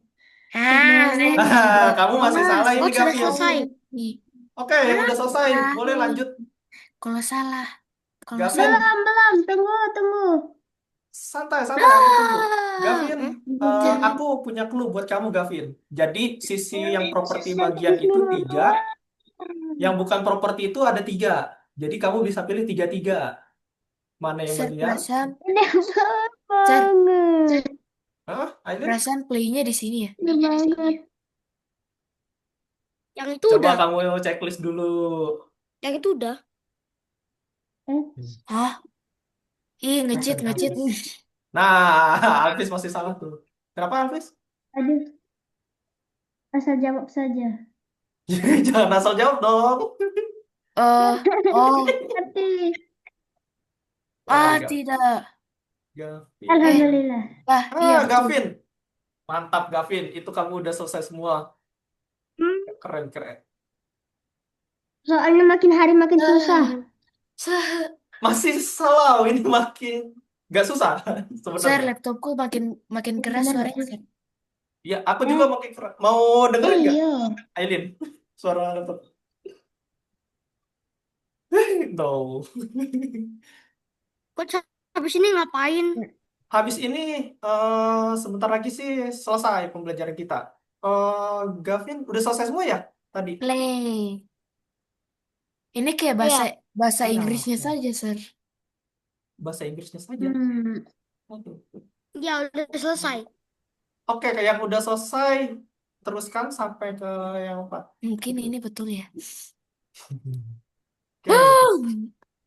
Kamu masih salah ini, sudah Gavin. selesai. Oke, udah selesai. Boleh lanjut. Kalau salah. Kalau Gavin, salah. Belum. Tunggu. santai, aku tunggu. Gavin, aku punya clue buat kamu, Gavin. Jadi, sisi yang properti bagian itu 3, yang bukan properti itu ada 3. Jadi, kamu bisa pilih 3-3. Mana yang Sir, bagian? perasaan. Sir. Hah? Aileen? Perasaan play-nya di sini ya. Yang itu Coba udah. kamu checklist dulu. Yang itu udah. Hah? Ih, ngecit. Nah, Alvis masih salah tuh. Kenapa, Alvis? Aduh. Asal jawab saja. Jangan asal jawab dong. Hati. Tidak. Gavin. Alhamdulillah. Iya betul. Gavin. Mantap, Gavin. Itu kamu udah selesai semua. Keren, keren. Soalnya makin hari makin susah. Masih salah, ini makin nggak susah Sir, sebenarnya. laptopku makin keras Benar, suaranya, Pak. Sir. Ya, aku juga makin keras. Mau dengerin nggak, Iya. Aileen? Suara laptop. No. Coach, habis ini ngapain? Habis ini sebentar lagi sih selesai pembelajaran kita. Gavin udah selesai semua ya tadi? Play. Ini kayak Iya. bahasa Iya, Inggrisnya iya. saja, Sir. Bahasa Inggrisnya saja. Aduh. Ya udah selesai. Oke, kayak yang udah selesai, teruskan sampai ke yang 4. Mungkin ini betul ya. Oke,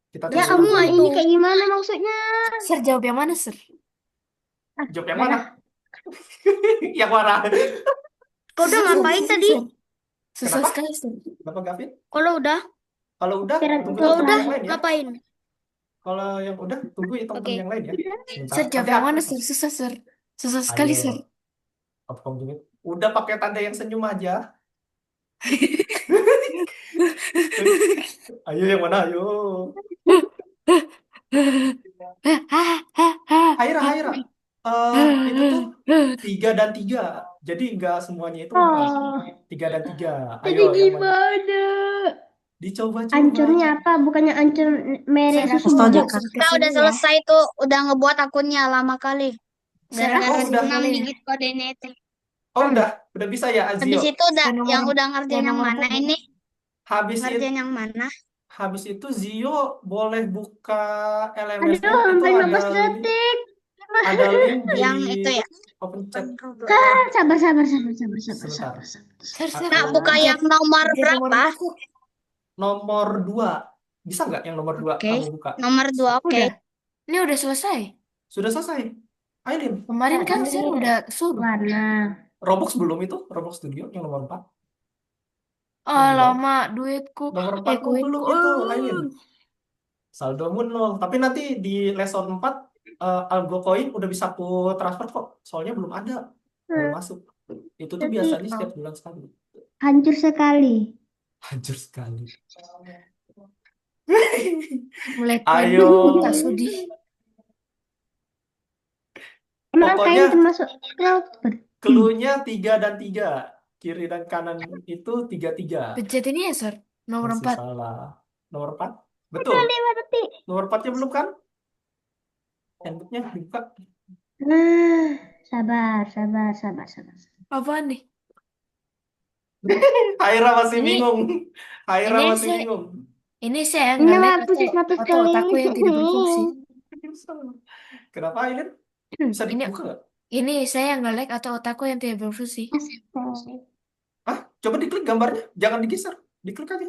kita Ya tes ampun, dulu. ini kayak gimana maksudnya? Sir, jawab yang mana, Sir? Jawab yang mana? Yang mana? Kau udah ngapain Sir, tadi? susah Kenapa? sekali, Sir. Kenapa, Gavin? Kalau udah, Kalau udah, Keren, tunggu kalau teman udah yang lain ya. ngapain? Kalau yang udah, tunggu ya teman-teman Oke. yang lain ya. Sebentar. Sir, jawab Nanti yang aku. mana, Sir? Susah, Sir. Susah sekali, Ayo. Sir. Apa kamu juga? Udah pakai tanda yang senyum aja. Ayo yang mana? Ayo. Haira, Haira. Itu tuh 3 dan 3. Jadi nggak semuanya itu 4. Oh, 3 dan 3. jadi Ayo yang mana? gimana? Dicoba-coba. Ancurnya apa? Bukannya ancur merek Sir, susu aku bubuk. langsung ke Kita udah sini ya. selesai tuh, udah ngebuat akunnya lama kali. Sir, Gara-gara aku Oh, udah. 6 boleh. digit koordinate. Oh, udah bisa ya, Habis Azio. itu udah Saya yang nomor udah ngerjain yang nomor mana 4 ini? Habis itu, Ngerjain yang mana? habis itu Zio boleh buka LMS-nya. Aduh, Itu sampai ada 15 link, detik. ada link di Yang itu ya. open chat. Sabar, sabar, sabar, sabar, sabar, Sebentar. sabar, sabar. Sir, Sir. Nah, Aku buka yang nomor Pencet nomor berapa? 4, Sir. nomor 2. Bisa nggak yang nomor 2 Oke. kamu buka? Nomor 2, oke. Udah. Ini udah selesai. Sudah selesai. Aileen, Kemarin kan Ini Sir udah suruh. warna. Roblox belum itu? Roblox Studio yang nomor 4. Alamak, duitku. Nomor 4 belum koinku. itu, Aileen. Saldomu 0. Tapi nanti di lesson 4 Algo Coin udah bisa aku transfer kok. Soalnya belum ada. Belum masuk. Itu tuh Tapi biasanya setiap bulan sekali. hancur sekali. Hancur sekali. Mulai Ayo. pagi tak sudi. Emang Pokoknya kain termasuk proper. clue-nya 3 dan 3. Kiri dan kanan itu 3-3. Pencet ini ya, Sir. Nomor Masih 4. salah. Nomor 4? Betul. Berarti. Nomor 4-nya belum kan? Handbooknya dibuka. Nah, sabar, sabar, sabar, sabar. Apaan nih? Haira masih Ini- bingung. Haira ini masih saya- bingung. Ini saya Ini nggak lihat hapus hapus atau otakku yang tidak berfungsi. Kenapa Aileen? Bisa Ini dibuka nggak? ini saya nggak like atau otakku yang tidak berfungsi. Coba diklik gambarnya. Jangan digeser. Diklik aja.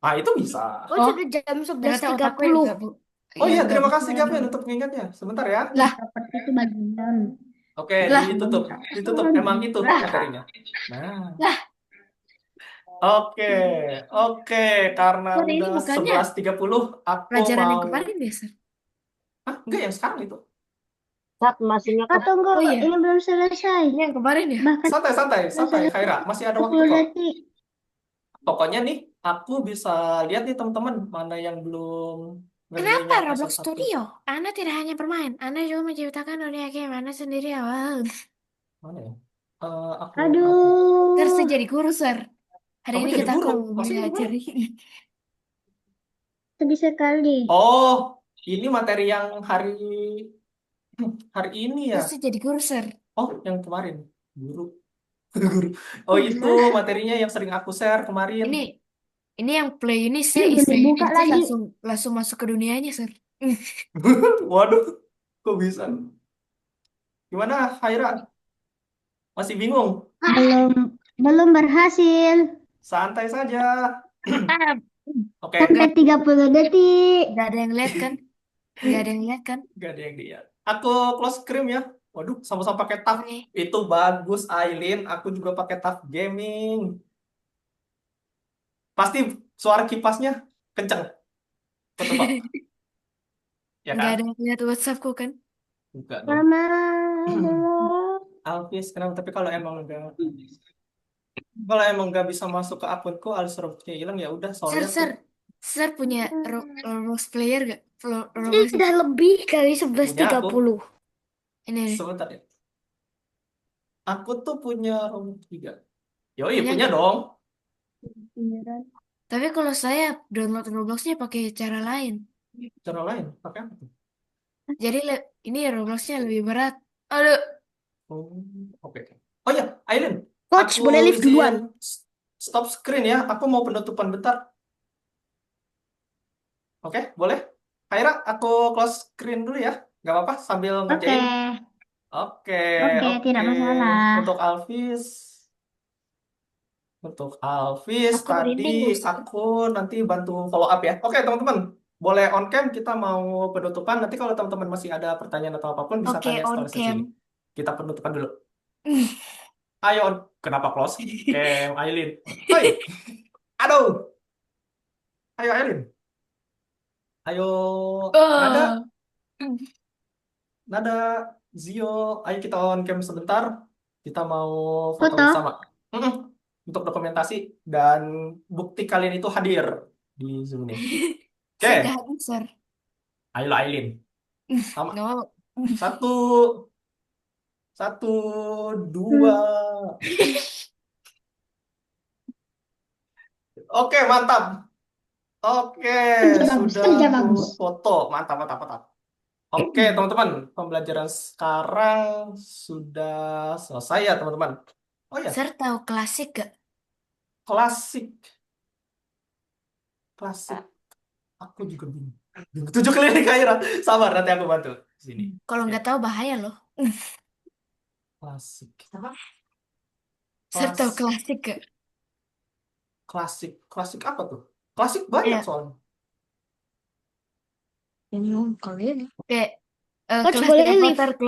Ah, itu bisa. Oh, Oh, sudah jam Ternyata otakku yang 11.30. nggak bu- Oh yang iya, nggak terima bisa kasih yang Gavin ini. untuk mengingatnya. Sebentar ya. Lah. Seperti itu bagian. Oke, Lah. ditutup. Ditutup. Emang itu Lah. materinya. Nah. Lah. Oke. Karena Oh, ini udah bukannya 11.30, aku Pelajaran yang mau... kemarin ya, Sir? Hah? Enggak, yang sekarang itu. Saat masihnya ke Atau enggak, Oh iya. ini belum selesai. Ini yang kemarin ya? Bahkan Santai, Khaira. Masih ada waktu 10 kok. detik. Pokoknya nih, aku bisa lihat nih teman-teman mana yang belum ngerjain Kenapa yang Roblox lesson 1. Studio? Anda tidak hanya bermain, Anda juga menciptakan dunia game Anda sendiri awal. Mana ya? Aku Aduh. Sir, saya jadi guru, Sir. Hari Kamu ini jadi kita guru? akan Maksudnya mengajari. Sedih sekali. Oh, ini materi yang hari ini ya. Sir, saya jadi guru, Sir. Oh, yang kemarin. Guru. Guru. Oh, itu materinya yang sering aku share kemarin. Ini yang play ini saya Belum isi dibuka pencet lagi. langsung masuk ke dunianya, Sir. Waduh, kok bisa? Gimana, Haira? Masih bingung? Belum berhasil. Santai saja. Oke, Sampai 30 detik. Gak ada yang lihat kan? Gak ada yang lihat kan? gak ada yang lihat. Aku close screen ya. Waduh, sama-sama pakai tab. Oke. Itu bagus, Aileen. Aku juga pakai tab gaming. Pasti suara kipasnya kenceng. Kok tebak? ya Nggak kan? ada yang lihat WhatsAppku kan? Enggak dong. Mama belum. Alvis, kenapa? Tapi kalau emang nggak bisa masuk ke akunku, alias robotnya hilang ya udah. Sir, Soalnya sir, tuh sir punya Roblox player gak? Ini Roblox udah lebih kali punya aku 11.30. ini nih. sebentar ya. Aku tuh punya robot 3. Yoi, Punya punya nggak? dong. Beneran. Tapi kalau saya download Robloxnya pakai cara lain. Cara lain, pakai apa tuh? Jadi ini Robloxnya lebih berat. Aduh, Oh, oke. Oh ya, Aileen, Coach, aku boleh live izin duluan. stop screen ya. Aku mau penutupan bentar. Oke, boleh? Kaira, aku close screen dulu ya. Nggak apa-apa, sambil Oke, ngerjain. Oke, oke, oke. tidak masalah. Untuk Alvis, untuk Alvis aku tadi merinding loh, sir. aku nanti bantu follow up ya. Oke, teman-teman. Boleh on cam, kita mau penutupan. Nanti kalau teman-teman masih ada pertanyaan atau apapun, bisa Oke, tanya on setelah sesi cam. ini. Kita penutupan dulu. Ayo, kenapa close cam, Aileen? Hoi, aduh. Ayo, Aileen. Ayo, Nada, Oh. Nada, Zio. Ayo kita on cam sebentar. Kita mau foto Foto. bersama. Mm-mm. Untuk dokumentasi dan bukti kalian itu hadir di Zoom ini. Oke, Saya gak hadir, sir. ayo Aileen. Sama. Nggak mau. Satu, satu, dua. Oke, mantap. Oke, Kerja bagus, sudah kerja aku bagus. foto. Mantap, mantap, mantap. Oke, teman-teman. Pembelajaran sekarang sudah selesai ya, teman-teman. Oh ya, Sir tahu klasik gak? klasik. Klasik. Aku juga bingung. 7 keliling Kaira. Sabar, nanti aku bantu. Sini. Kalau Oke, nggak tahu bahaya loh. klasik. Sir tahu Klas, klasik gak? klasik. Klasik apa tuh? Klasik banyak Ya, soalnya. Bingung kali ini. kayak Coach, kelas boleh Harry live. Potter, kelas